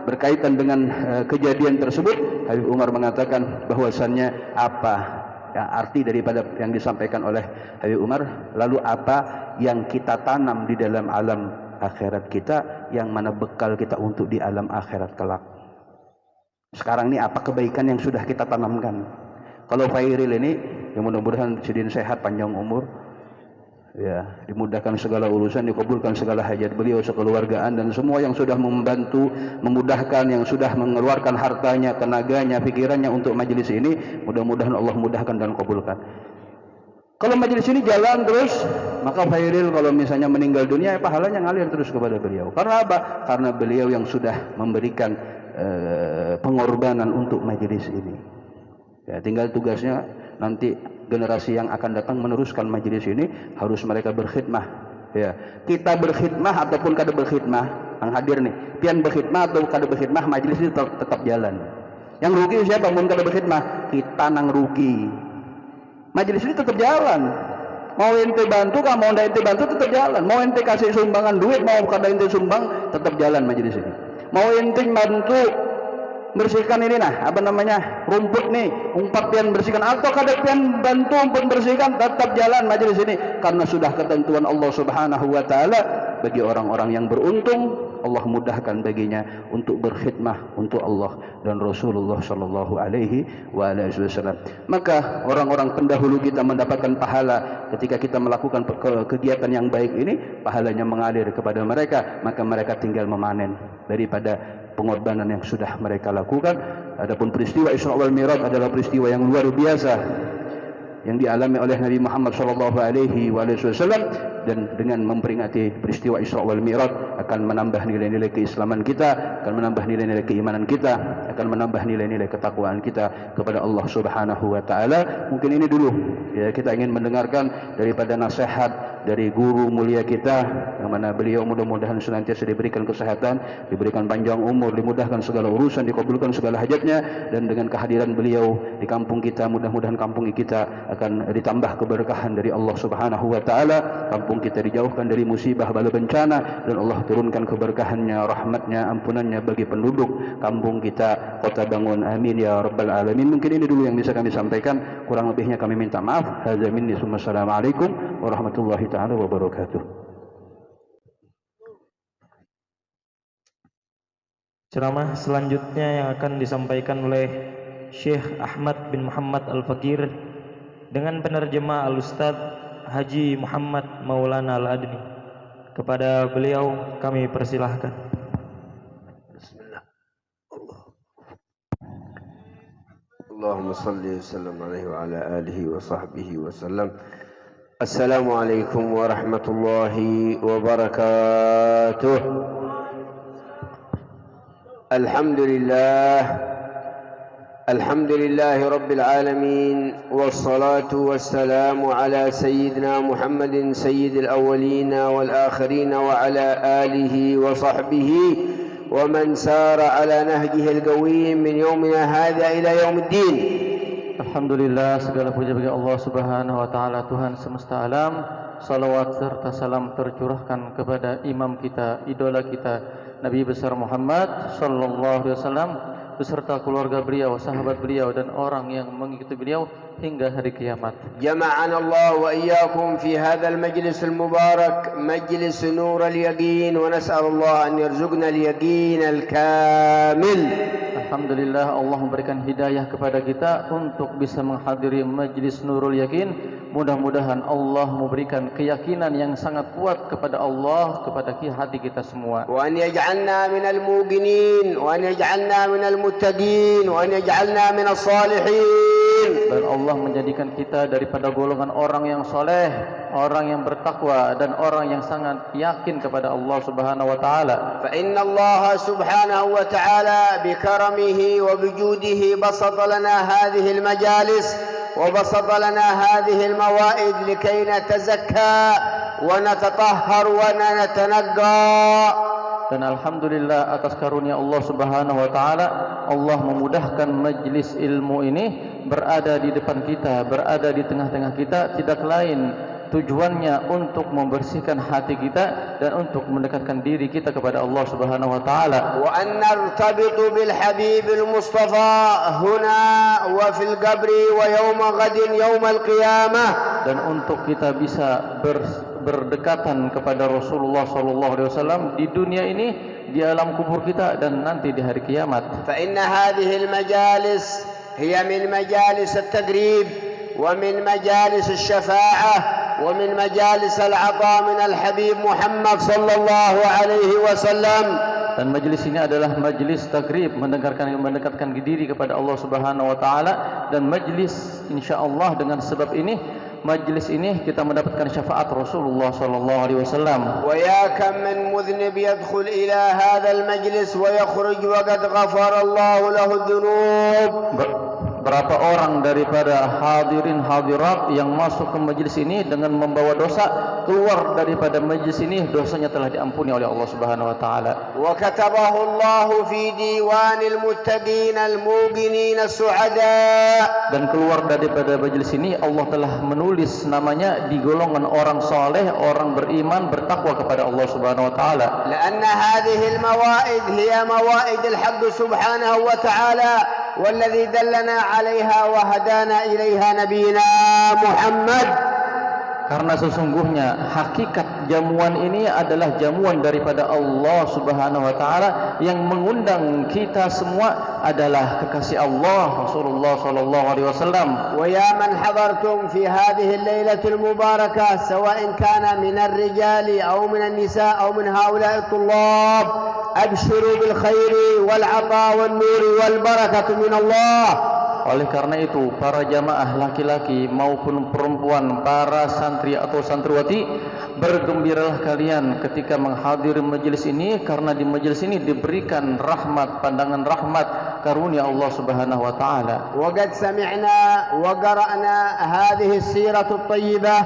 berkaitan dengan kejadian tersebut, Habib Umar mengatakan bahwasannya apa ya, arti daripada yang disampaikan oleh Habib Umar, lalu apa yang kita tanam di dalam alam akhirat kita, yang mana bekal kita untuk di alam akhirat kelak. Sekarang ini apa kebaikan yang sudah kita tanamkan? Kalau Fairil ini, yang mudah-mudahan Sidin sehat, panjang umur, ya, dimudahkan segala urusan, dikabulkan segala hajat beliau sekeluargaan, dan semua yang sudah membantu, memudahkan, yang sudah mengeluarkan hartanya, tenaganya, pikirannya untuk majelis ini, mudah-mudahan Allah mudahkan dan kabulkan. Kalau majelis ini jalan terus, maka Fairil kalau misalnya meninggal dunia, pahalanya ngalir terus kepada beliau. Karena apa? Karena beliau yang sudah memberikan pengorbanan untuk majelis ini. Ya, tinggal tugasnya nanti generasi yang akan datang meneruskan majelis ini, harus mereka berkhidmah. Ya, kita berkhidmah ataupun kada berkhidmah, yang hadir nih, pian berkhidmah atau kada berkhidmah, majelis ini tetap jalan. Yang rugi siapa? Mun kada berkhidmah, kita nang rugi. Majelis ini tetap jalan. Mau ente bantu, kah mau ente bantu, tetap jalan. Mau ente kasih sumbangan duit, mau kada ente sumbang, tetap jalan majelis ini. Mau ente bantu bersihkan ini rumput nih, umpat pian bersihkan, atau kada pian bantu umpat bersihkan, tetap jalan majelis ini, karena sudah ketentuan Allah Subhanahu wa taala. Bagi orang-orang yang beruntung, Allah mudahkan baginya untuk berkhidmah untuk Allah dan Rasulullah sallallahu alaihi wasallam. Maka orang-orang pendahulu kita mendapatkan pahala ketika kita melakukan kegiatan yang baik ini, pahalanya mengalir kepada mereka, maka mereka tinggal memanen daripada pengorbanan yang sudah mereka lakukan. Adapun peristiwa Isra wal Mi'raj adalah peristiwa yang luar biasa yang dialami oleh Nabi Muhammad sallallahu alaihi wasallam, dan dengan memperingati peristiwa Isra wal Mi'raj akan menambah nilai-nilai keislaman kita, akan menambah nilai-nilai keimanan kita, akan menambah nilai-nilai ketakwaan kita kepada Allah Subhanahu wa taala. Mungkin ini dulu ya, kita ingin mendengarkan daripada nasihat dari guru mulia kita, yang mana beliau mudah-mudahan senantiasa diberikan kesehatan, diberikan panjang umur, dimudahkan segala urusan, dikabulkan segala hajatnya, dan dengan kehadiran beliau di kampung kita, mudah-mudahan kampung kita akan ditambah keberkahan dari Allah Subhanahu wa taala, kampung kita dijauhkan dari musibah bala bencana, dan Allah turunkan keberkahannya, rahmatnya, ampunannya bagi penduduk kampung kita, Kota Bangun. Amin ya rabbal alamin. Mungkin ini dulu yang bisa kami sampaikan, kurang lebihnya kami minta maaf. Hadza minni, assalamualaikum warahmatullahi taala wabarakatuh. Ceramah selanjutnya yang akan disampaikan oleh Syekh Ahmad bin Muhammad Al-Fakir dengan penerjemah Al-Ustaz Haji Muhammad Maulana Al-Adni. Kepada beliau kami persilahkan. Bismillah. Allahumma salli wa sallam alaihi wa ala alihi wa sahbihi wa sallam. Assalamualaikum warahmatullahi wabarakatuh. Alhamdulillah. الحمد لله رب العالمين، والصلاة والسلام على سيدنا محمد سيد الأولين والآخرين، وعلى آله وصحبه ومن سار على نهجه القويم من يومنا هذا إلى يوم الدين. Alhamdulillah, segala puja bagi Allah Subhanahu wa taala, Tuhan semesta alam. Salawat serta salam tercurahkan kepada imam kita, idola kita, Nabi besar Muhammad sallallahu alaihi wasallam, beserta keluarga beliau, sahabat beliau dan orang yang mengikuti beliau hingga hari kiamat. جمعنا الله وإياكم في هذا المجلس المبارك مجلس نور اليقين ونسأل الله أن يرزقنا اليقين الكامل. Alhamdulillah Allah memberikan hidayah kepada kita untuk bisa menghadiri majlis Nurul Yakin. Mudah-mudahan Allah memberikan keyakinan yang sangat kuat kepada Allah, kepada hati kita semua. وأن يجعلنا من الموقنين وأن يجعلنا من المتقين وأن يجعلنا من الصالحين. Dan Allah menjadikan kita daripada golongan orang yang soleh, orang yang bertakwa dan orang yang sangat yakin kepada Allah Subhanahu wa taala. فإن الله سبحانه وتعالى بكرمه وبجوده بسط لنا هذه المجالس وبسط لنا هذه الموائد لكي نتزكى ونتطهر ونتنقى. Dan alhamdulillah atas karunia Allah Subhanahu wa taala, Allah memudahkan majlis ilmu ini berada di depan kita, berada di tengah-tengah kita, tidak lain tujuannya untuk membersihkan hati kita dan untuk mendekatkan diri kita kepada Allah Subhanahu wa taala. وأن نرتبط بالحبيب المصطفى هنا وفي القبر ويوم غد يوم القيامة. Dan untuk kita bisa berdekatan kepada Rasulullah sallallahu alaihi wasallam di dunia ini, di alam kubur kita dan nanti di hari kiamat. فإن هذه المجالس هي من مجالس التقريب ومن مجالس الشفاعة ومن مجالس العطاء من الحبيب محمد صلى الله عليه وسلم. Dan majlis ini adalah majlis takrib, mendekatkan diri kepada Allah Subhanahu wa taala, dan majlis insyaallah dengan sebab ini, majlis ini kita mendapatkan syafaat Rasulullah sallallahu alaihi wasallam. ويا كم من مذنب يدخل إلى هذا المجلس ويخرج وقد غفر الله له الذنوب. Berapa orang daripada hadirin hadirat yang masuk ke majlis ini dengan membawa dosa, keluar daripada majlis ini dosanya telah diampuni oleh Allah Subhanahu wa taala. وكتبه الله في ديوان المتقين الموقنين السعداء. Dan keluar daripada majlis ini Allah telah menulis namanya di golongan orang saleh, orang beriman, bertakwa kepada Allah Subhanahu wa taala. لأن هذه الموائد هي موائد الحق سبحانه وتعالى والذي دلنا عليها وهدانا إليها نبينا محمد. Karena sesungguhnya hakikat jamuan ini adalah jamuan daripada Allah Subhanahu wa taala, yang mengundang kita semua adalah kekasih Allah Rasulullah sallallahu alaihi wasallam. ويا من حضرتم في هذه الليلة المباركة سواء كان من الرجال أو من النساء أو من هؤلاء الطلاب أبشروا بالخير والعطاء والنور والبركة من الله. Oleh karena itu, para jamaah laki-laki maupun perempuan, para santri atau santriwati, bergembiralah kalian ketika menghadiri majelis ini, karena di majelis ini diberikan rahmat, pandangan rahmat, karunia Allah Subhanahu wa taala. وقد سمعنا وقرأنا هذه السيرة الطيبة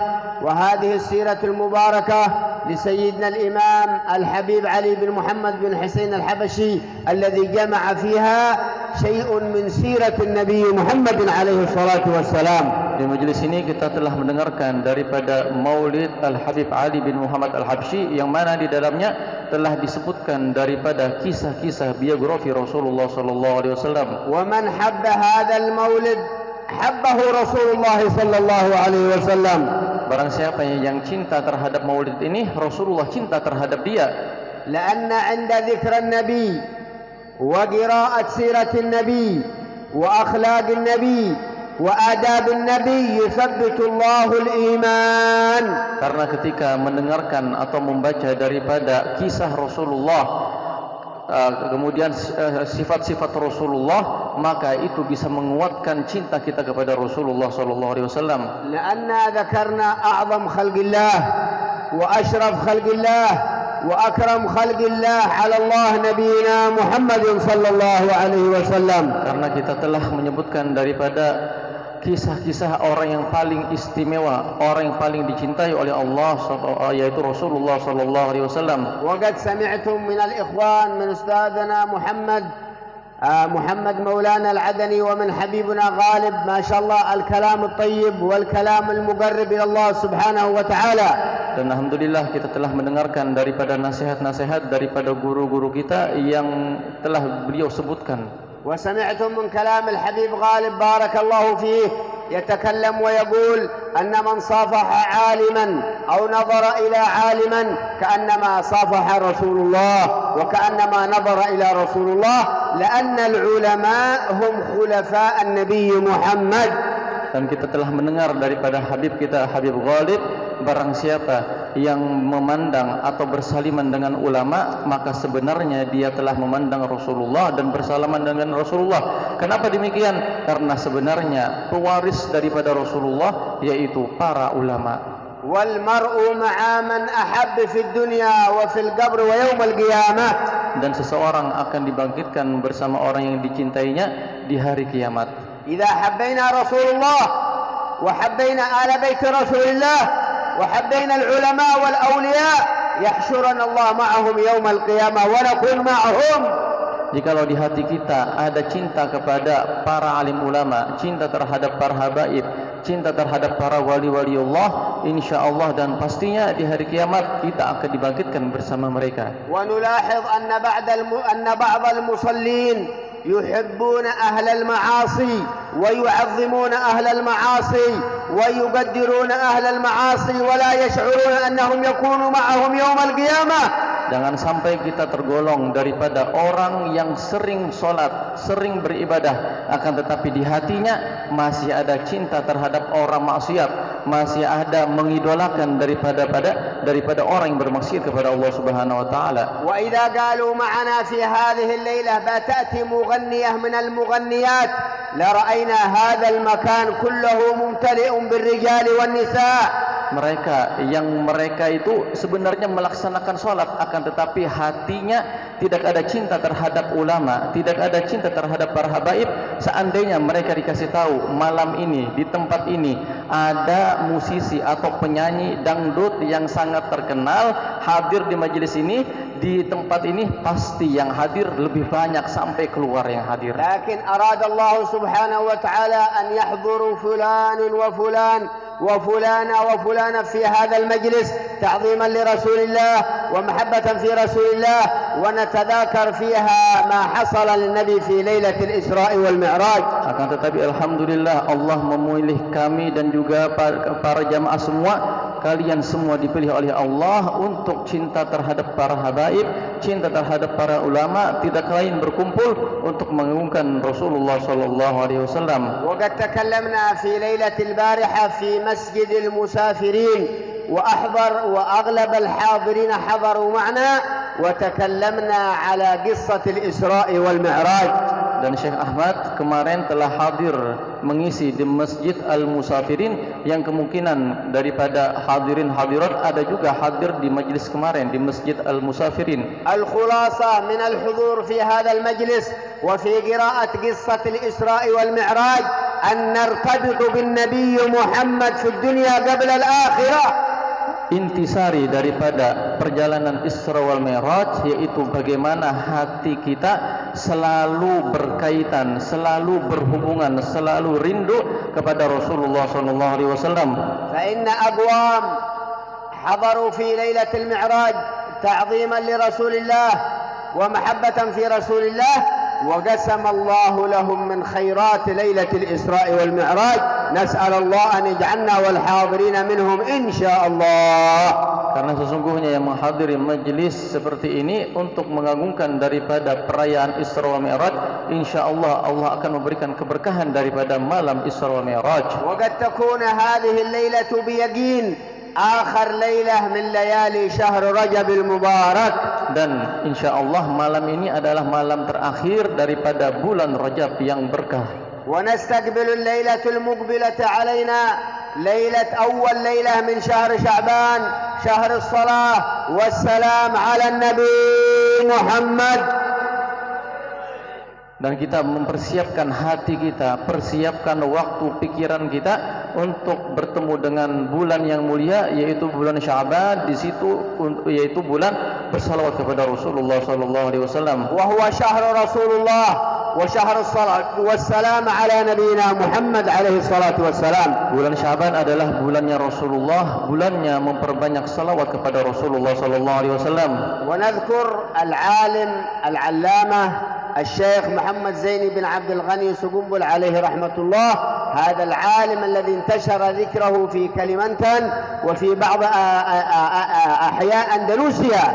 وهذه السيرة المباركة لسيدنا الإمام الحبيب علي بن محمد بن حسين الحبشي الذي جمع فيها شيء من سيرة النبي محمد عليه الصلاة والسلام. Di majelis ini kita telah mendengarkan daripada Maulid Al-Habib Ali bin Muhammad Al-Habsyi, yang mana di dalamnya telah disebutkan daripada kisah-kisah biografi Rasulullah sallallahu alaihi wasallam. ومن حب هذا المولد حبه رسول الله صلى الله عليه وسلم. Barang siapa yang cinta terhadap maulid ini, Rasulullah cinta terhadap dia. لأن عند ذكر النبي وقراءة سيرة النبي وأخلاق النبي وآداب النبي يثبت الله الإيمان. Karena ketika mendengarkan atau membaca daripada kisah Rasulullah, kemudian sifat-sifat Rasulullah, maka itu bisa menguatkan cinta kita kepada Rasulullah sallallahu alaihi wasallam. لأننا ذكرنا أعظم خلق الله وأشرف خلق الله وأكرم خلق الله على الله نبينا محمد صلى الله عليه وسلم. Karena kita telah menyebutkan daripada kisah-kisah orang yang paling istimewa, orang yang paling dicintai oleh Allah, yaitu Rasulullah sallallahu alaihi wasallam. وقد سمعتم من الإخوان من أستاذنا محمد مولانا العدني ومن حبيبنا غالب ما شاء الله الكلام الطيب والكلام المقرب إلى الله سبحانه وتعالى. Dan alhamdulillah kita telah mendengarkan daripada nasihat-nasihat daripada guru-guru kita yang telah beliau sebutkan. وسمعتم من كلام الحبيب غالب بارك الله فيه يتكلم ويقول أن من صافح عالما أو نظر إلى عالما كأنما صافح رسول الله وكأنما نظر إلى رسول الله لأن العلماء هم خلفاء النبي محمد. Dan kita telah mendengar daripada Habib kita Habib Ghalib, barang siapa yang memandang atau bersaliman dengan ulama, maka sebenarnya dia telah memandang Rasulullah dan bersalaman dengan Rasulullah. Kenapa demikian? Karena sebenarnya pewaris daripada Rasulullah yaitu para ulama. Wal mar'u ma'a man ahabba fid dunya wa fil qabr wa yawm al qiyamah. Dan seseorang akan dibangkitkan bersama orang yang dicintainya di hari kiamat. Idza habbaina Rasulullah wa habbaina ala bait Rasulillah wa habbaina al ulama wal awliya yahsyurana Allah ma'ahum yawm al qiyamah wa nakun ma'ahum. Jikalau di hati kita ada cinta kepada para alim ulama, cinta terhadap para habaib, cinta terhadap para wali-wali Allah, insyaallah dan pastinya di hari kiamat kita akan dibangkitkan bersama mereka. Wa nulahidh anna ba'd al-musallin يحبون أهل المعاصي ويعظمون أهل المعاصي ويقدرون أهل المعاصي ولا يشعرون أنهم يكونوا معهم يوم القيامة. Jangan sampai kita tergolong daripada orang yang sering sholat, sering beribadah, akan tetapi di hatinya masih ada cinta terhadap orang maksiat, masih ada mengidolakan daripada orang yang bermaksiat kepada Allah Subhanahu wa taala. Wa idza qalu ma'ana fi hadhihi al-lailah batati mughanniyah min al-mughanniyat la ra'ayna hadha al-makan kulluhu mumtali'un bir-rijali wan-nisa'. Mereka itu sebenarnya melaksanakan sholat, akan tetapi hatinya tidak ada cinta terhadap ulama, tidak ada cinta terhadap para habaib. Seandainya mereka dikasih tahu malam ini di tempat ini ada musisi atau penyanyi dangdut yang sangat terkenal hadir di majelis ini, di tempat ini pasti yang hadir lebih banyak sampai keluar yang hadir. Lakin arada Allah Subhanahu wa taala an yahduru fulan wa fulan وفلانة وفلانة في هذا المجلس تعظيما لرسول الله ومحبة في رسول الله ونتذاكر فيها ما حصل للنبي في ليلة الإسراء والمعراج. Akan tetapi alhamdulillah Allah memilih kami dan juga para jamaah semua, kalian semua dipilih oleh Allah untuk cinta terhadap para habaib, cinta terhadap para ulama, tidak lain berkumpul untuk mengagungkan Rasulullah sallallahu alaihi wasallam. وقد تكلمنا في ليلة البارحة في مسجد المسافرين وأغلب الحاضرين حضروا معنا وتكلمنا على قصة الإسراء والمعراج. Dan Syekh Ahmad kemarin telah hadir mengisi di Masjid Al-Musafirin, yang kemungkinan daripada hadirin hadirat ada juga hadir di majlis kemarin di Masjid Al-Musafirin. Al-khulasa min al-hudur fi hadha al-majlis wa fi qira'at qissat al-Isra' wal-Mi'raj an nartabitu bin Nabiy Muhammad fi dunya qabla al-akhirah. Intisari daripada perjalanan Isra wal Mi'raj yaitu bagaimana hati kita selalu berkaitan, selalu berhubungan, selalu rindu kepada Rasulullah sallallahu alaihi wasallam. Fa inna aqwam hadaru fi lailatul mi'raj ta'dhiman li Rasulillah wa mahabbatan fi Rasulillah وقسم الله لهم من خيرات ليلة الإسراء والمعراج نسأل الله أن يجعلنا والحاضرين منهم إن شاء الله. Karena sesungguhnya yang menghadiri majlis seperti ini untuk mengagungkan daripada perayaan Isra wal Mi'raj, insyaallah Allah akan memberikan keberkahan daripada malam Isra wal Mi'raj. وقد تكون هذه الليلة بيقين آخر ليلة من ليالي شهر رجب المبارك. Dan insyaallah malam ini adalah malam terakhir daripada bulan Rajab yang berkah. ونستقبل الليلة المقبلة علينا ليلة أول ليلة من شهر شعبان شهر الصلاة والسلام على النبي محمد. Dan kita mempersiapkan hati kita, persiapkan waktu pikiran kita untuk bertemu dengan bulan yang mulia yaitu bulan Sya'ban, di situ yaitu bulan bersalawat kepada Rasulullah sallallahu alaihi wasallam. Wa huwa syahrul Rasulullah wa syahrus salat wassalam ala nabiyyina Muhammad alaihi salatu wassalam. Bulan Sya'ban adalah bulannya Rasulullah, bulannya memperbanyak salawat kepada Rasulullah sallallahu alaihi wasallam. Wa nadhkur al-alim al-allamah الشيخ محمد زين بن عبد الغني سقنبل عليه رحمة الله، هذا العالم الذي انتشر ذكره في كلمنتان وفي بعض أحياء أندلسيا.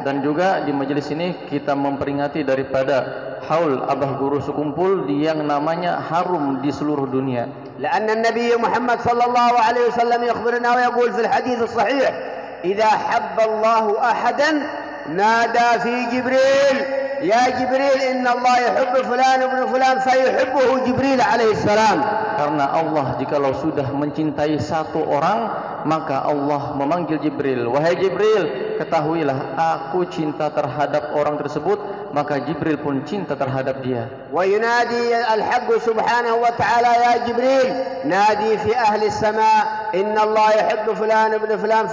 Dan juga di majelis ini kita memperingati daripada haul Abah Guru Sukumpul yang namanya harum di seluruh dunia. لأن النبي محمد صلى الله عليه وسلم يخبرنا ويقول في الحديث الصحيح: إذا حب الله أحدا نادى في جبريل يا جبريل إن الله يحب فلان ابن فلان فيحبه جبريل عليه السلام. Karena Allah jikalau sudah mencintai satu orang, maka Allah memanggil Jibril, wahai Jibril, ketahuilah aku cinta terhadap orang tersebut, maka Jibril pun cinta terhadap dia. وينادي الحق سبحانه وتعالى يا جبريل نادي في أهل السماء إن الله يحب فلان ابن فلان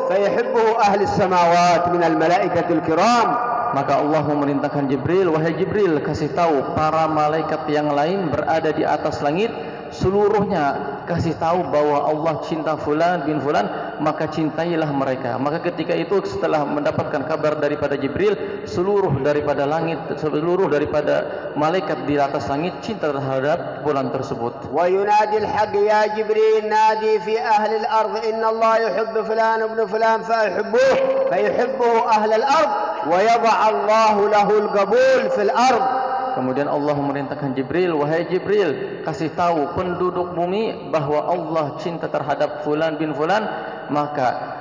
فيحبه أهل السماوات من الملائكة الكرام. Maka Allah memerintahkan Jibril, wahai Jibril, kasih tahu para malaikat yang lain berada di atas langit, seluruhnya kasih tahu bahwa Allah cinta fulan bin fulan, maka cintailah mereka. Maka ketika itu setelah mendapatkan kabar daripada Jibril, seluruh daripada langit, seluruh daripada malaikat di atas langit cinta terhadap fulan tersebut. Wa yunadi al-haq ya Jibril nadi fi ahli al-ard inna Allah yuhibbu fulan ibn fulan fayuhibbuhu ahli al-ard wa yad'a Allah lahu al-qabul fil ard. Kemudian Allah memerintahkan Jibril, wahai Jibril, kasih tahu penduduk bumi bahwa Allah cinta terhadap fulan bin fulan, maka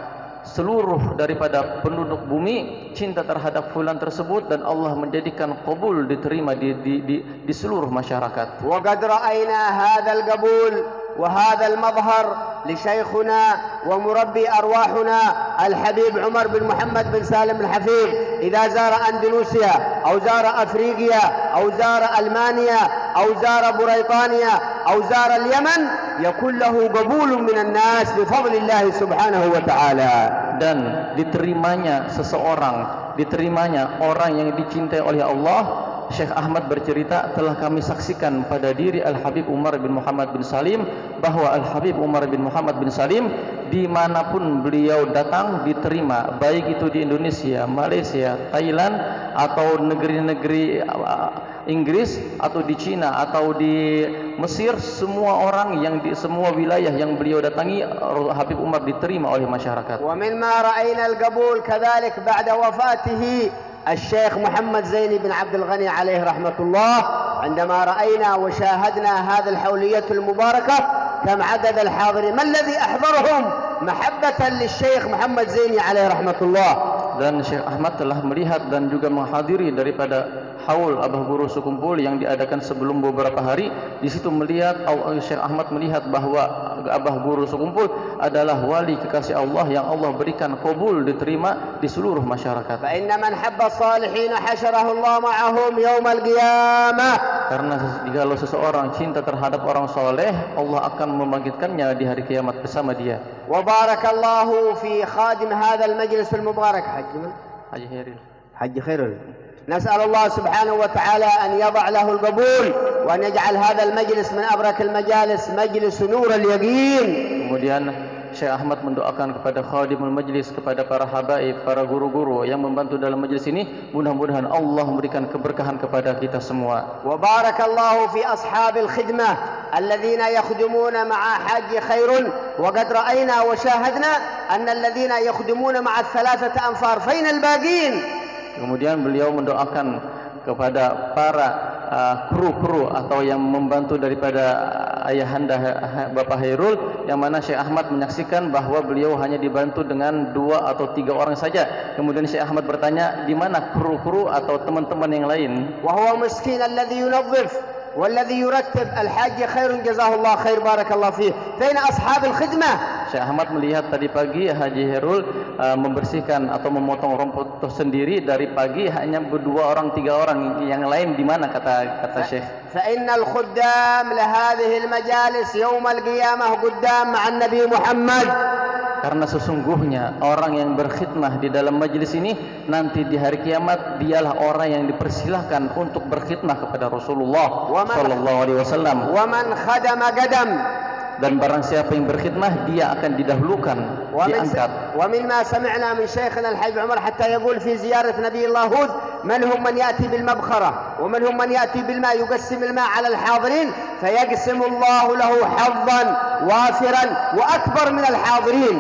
seluruh daripada penduduk bumi cinta terhadap fulan tersebut, dan Allah menjadikan qabul, diterima di seluruh masyarakat. Wa qad ra'ayna hadzal qabul wa hadzal madhhar li shaykhina wa murabbi arwahuna al-habib Umar bin Muhammad bin Salim al-Hafidh idza zara Andalusia aw zara Afriqiya aw zara Almania aw zara Britania aw zara al-Yaman yakun lahu qabulun min an-nas bi fadlillah subhanahu wa ta'ala. Dan diterimanya seseorang, diterimanya orang yang dicintai oleh Allah. Syekh Ahmad bercerita, telah kami saksikan pada diri Al-Habib Umar bin Muhammad bin Salim bahwa Al-Habib Umar bin Muhammad bin Salim dimanapun beliau datang diterima, baik itu di Indonesia, Malaysia, Thailand, atau negeri-negeri Inggris, atau di Cina, atau di Mesir. Semua orang yang di semua wilayah yang beliau datangi, Habib Umar diterima oleh masyarakat. Wa mimma ra'ayna al-qabul kadzalik ba'da wafatihi الشيخ محمد زين بن عبد الغني عليه رحمة الله، عندما رأينا وشاهدنا هذه الحولية المباركة كم عدد الحاضرين، ما الذي أحضرهم محبة للشيخ محمد زين عليه رحمة الله. Dan Syekh Ahmad telah melihat dan juga menghadiri daripada haul Abah Guru Sukumpul yang diadakan sebelum beberapa hari. Di situ melihat, Syekh Ahmad melihat bahwa Abah Guru Sukumpul adalah wali kekasih Allah yang Allah berikan qabul, diterima di seluruh masyarakat. Fa inna man habba salihin hasyarahu Allah ma'ahum yaumal qiyamah. Karena jika seseorang cinta terhadap orang soleh, Allah akan membangkitkannya di hari kiamat bersama dia. Wa barakallahu fi khadim hadzal majlis al-mubarak Haji Khairul. Haji Khairul. نسأل الله سبحانه وتعالى أن يضع له القبول وأن يجعل هذا المجلس من أبرك المجالس مجلس نور اليقين. Kemudian Syekh Ahmad mendoakan kepada khadimul majlis, kepada para habaib, para guru-guru yang membantu dalam majlis ini, mudah-mudahan Allah memberikan keberkahan kepada kita semua. Wa barakallahu fi ashabil khidmah alladhina yakhdumuna ma'a Haji Khairul wa qad ra'ayna wa shahadna anna alladhina yakhdumuna ma'a thalathati anfar faina al-baqin. Kemudian beliau mendoakan kepada para kru-kru atau yang membantu daripada ayahanda Bapak Khairul, yang mana Syekh Ahmad menyaksikan bahwa beliau hanya dibantu dengan 2 atau 3 orang saja. Kemudian Syekh Ahmad bertanya, di mana kru-kru atau teman-teman yang lain? Wa huwa miskin alladhi yunazzif والذي يرتب الحاج خير جزاه الله خير بارك الله فيه فين أصحاب الخدمة. Syekh Ahmad melihat tadi pagi Haji Khairul membersihkan atau memotong rumput sendiri dari pagi, hanya 2 orang 3 orang, yang lain di mana kata Syekh? فإن الخدام لهذه المجالس يوم القيامة قدام مع النبي محمد. Karena sesungguhnya orang yang berkhidmah di dalam majelis ini nanti di hari kiamat dialah orang yang dipersilahkan untuk berkhidmah kepada Rasulullah sallallahu alaihi wasallam. Wa man khadama qadam. Dan barang siapa yang berkhidmah dia akan didahulukan, diangkat. ومما سمعنا من شيخنا الحبيب عمر حتى يقول في زيارة نبي الله هود منهم من يأتي بالمبخرة ومنهم من يأتي بالماء يقسم الماء على الحاضرين فيقسم الله له حظا وافرا وأكبر من الحاضرين.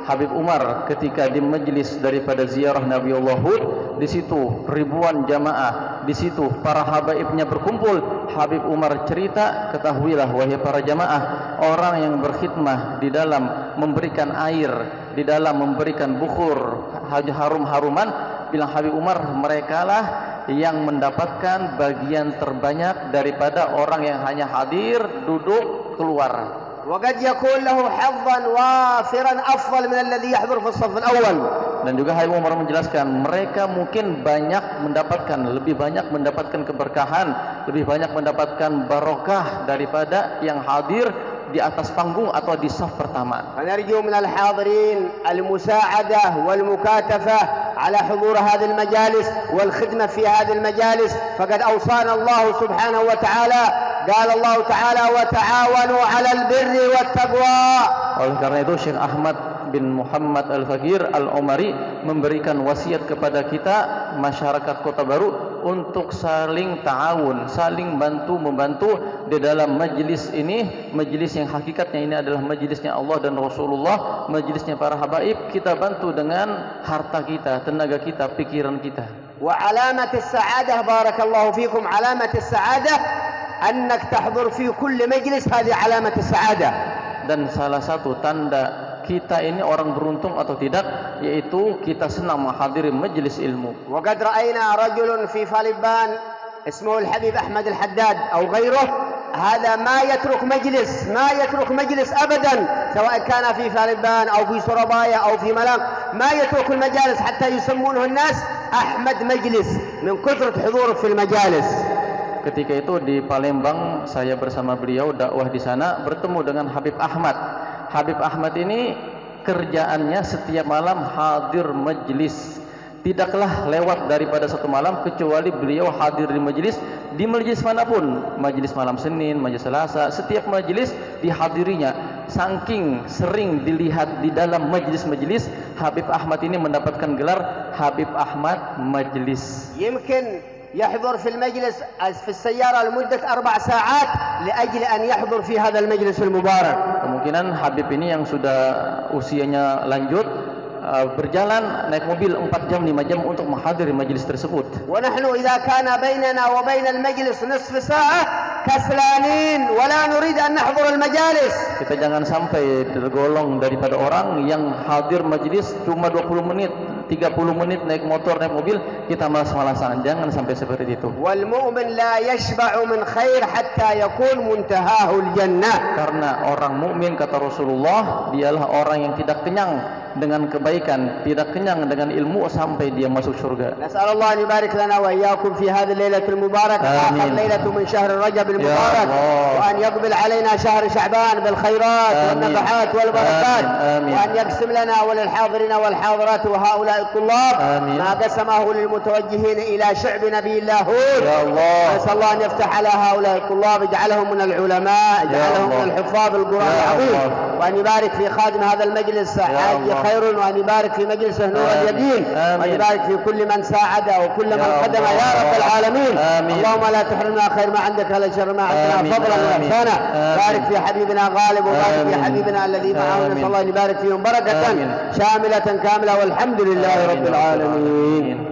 Habib Umar ketika di majlis daripada ziarah Nabi Allah Hud, di situ ribuan jamaah, di situ para habaibnya berkumpul. Habib Umar cerita, ketahuilah wahai para jamaah, orang yang berkhidmah di dalam memberikan air, di dalam memberikan bukhur, harum-haruman, bilang Habib Umar, merekalah yang mendapatkan bagian terbanyak daripada orang yang hanya hadir, duduk, keluar. وقد يكون له حظا وافرا أفضل من الذي يحضر في الصف الأول. Dan juga Habib Umar menjelaskan, mereka mungkin lebih banyak mendapatkan keberkahan, lebih banyak mendapatkan barokah daripada yang hadir di atas panggung atau di saf pertama. فنرجو من الحاضرين المساعدة والمكاتفة على حضور هذه المجالس والخدمة في هذه المجالس، فقد أوصانا الله سبحانه وتعالى، قال الله تعالى وتعاونوا على البر والتقوى. Oleh karena itu Syekh Ahmad bin Muhammad Al-Fakir Al-Omari memberikan wasiat kepada kita masyarakat Kota Baru untuk saling ta'awun, saling bantu-membantu di dalam majlis ini, majlis yang hakikatnya ini adalah majlisnya Allah dan Rasulullah, majlisnya para habaib. Kita bantu dengan harta kita, tenaga kita, pikiran kita. وعلامة السعادة بارك الله فيكم، علامة السعادة أنك تحضر في كل مجلس، هذه علامة السعادة. Dan salah satu tanda kita ini orang beruntung atau tidak, yaitu kita senang menghadiri majelis ilmu. وقد رأينا رجل في فالبان اسمه الحبيب أحمد الحداد أو غيره، هذا ما يترك مجلس أبدا، سواء كان في فالبان أو في سربايا أو في ملام، ما يترك المجالس حتى يسمونه الناس أحمد مجلس من كثرة حضوره في المجالس. Ketika itu di Palembang, saya bersama beliau dakwah di sana, bertemu dengan Habib Ahmad. Habib Ahmad ini kerjaannya setiap malam hadir majlis. Tidaklah lewat daripada satu malam kecuali beliau hadir di majlis manapun, majlis malam Senin, majlis Selasa, setiap majlis dihadirinya. Saking sering dilihat di dalam majlis-majlis, Habib Ahmad ini mendapatkan gelar Habib Ahmad Majlis. يمكن يحضر في المجلس في السيارة لمدة 4 ساعات لأجل أن يحضر في هذا المجلس المبارك. Kemungkinan Habib ini yang sudah usianya lanjut berjalan naik mobil 4 jam 5 jam untuk menghadiri majelis tersebut. ونحن إذا كان بيننا وبين المجلس نصف ساعة كسلانين ولا نريد أن نحضر المجالس. Kita jangan sampai tergolong daripada orang yang hadir majelis cuma 20 menit, 30 menit naik motor, naik mobil, kita malas-malasan. Jangan sampai seperti itu. والمؤمن لا يشبع من خير حتى يكون منتهاه الجنة. Karena orang mukmin kata Rasulullah, dialah orang yang tidak kenyang dengan kebaikan, tidak kenyang dengan ilmu sampai dia masuk surga. نسأل الله أن يبارك لنا وإياكم في هذه الليلة المباركة، آخر ليلة من شهر رجب المبارك، وأن يقبل علينا شهر شعبان بالخيرات والنفحات والبركات، وأن يقسم لنا وللحاضرين والحاضرات وهؤلاء الطلاب ما قسمه للمتوجهين إلى شعب نبي الله هود. نسأل الله أن يفتح على هؤلاء الطلاب، يجعلهم من العلماء، يجعلهم من الحفاظ القرآن العظيم، وأن يبارك في خادم هذا المجلس حاج خير، وأن يبارك في مجلسه نور اليقين، وأن يبارك في كل من ساعد وكل من خدم يا رب العالمين. اللهم لا تحرمنا خير ما عندك ولا شر ما عندنا، فضلا وإحسانا. بارك في حبيبنا غالب، وبارك في حبيبنا الذي معه، نسأل الله أن يبارك فيهم بركة شاملة كاملة، والحمد لله رب العالمين.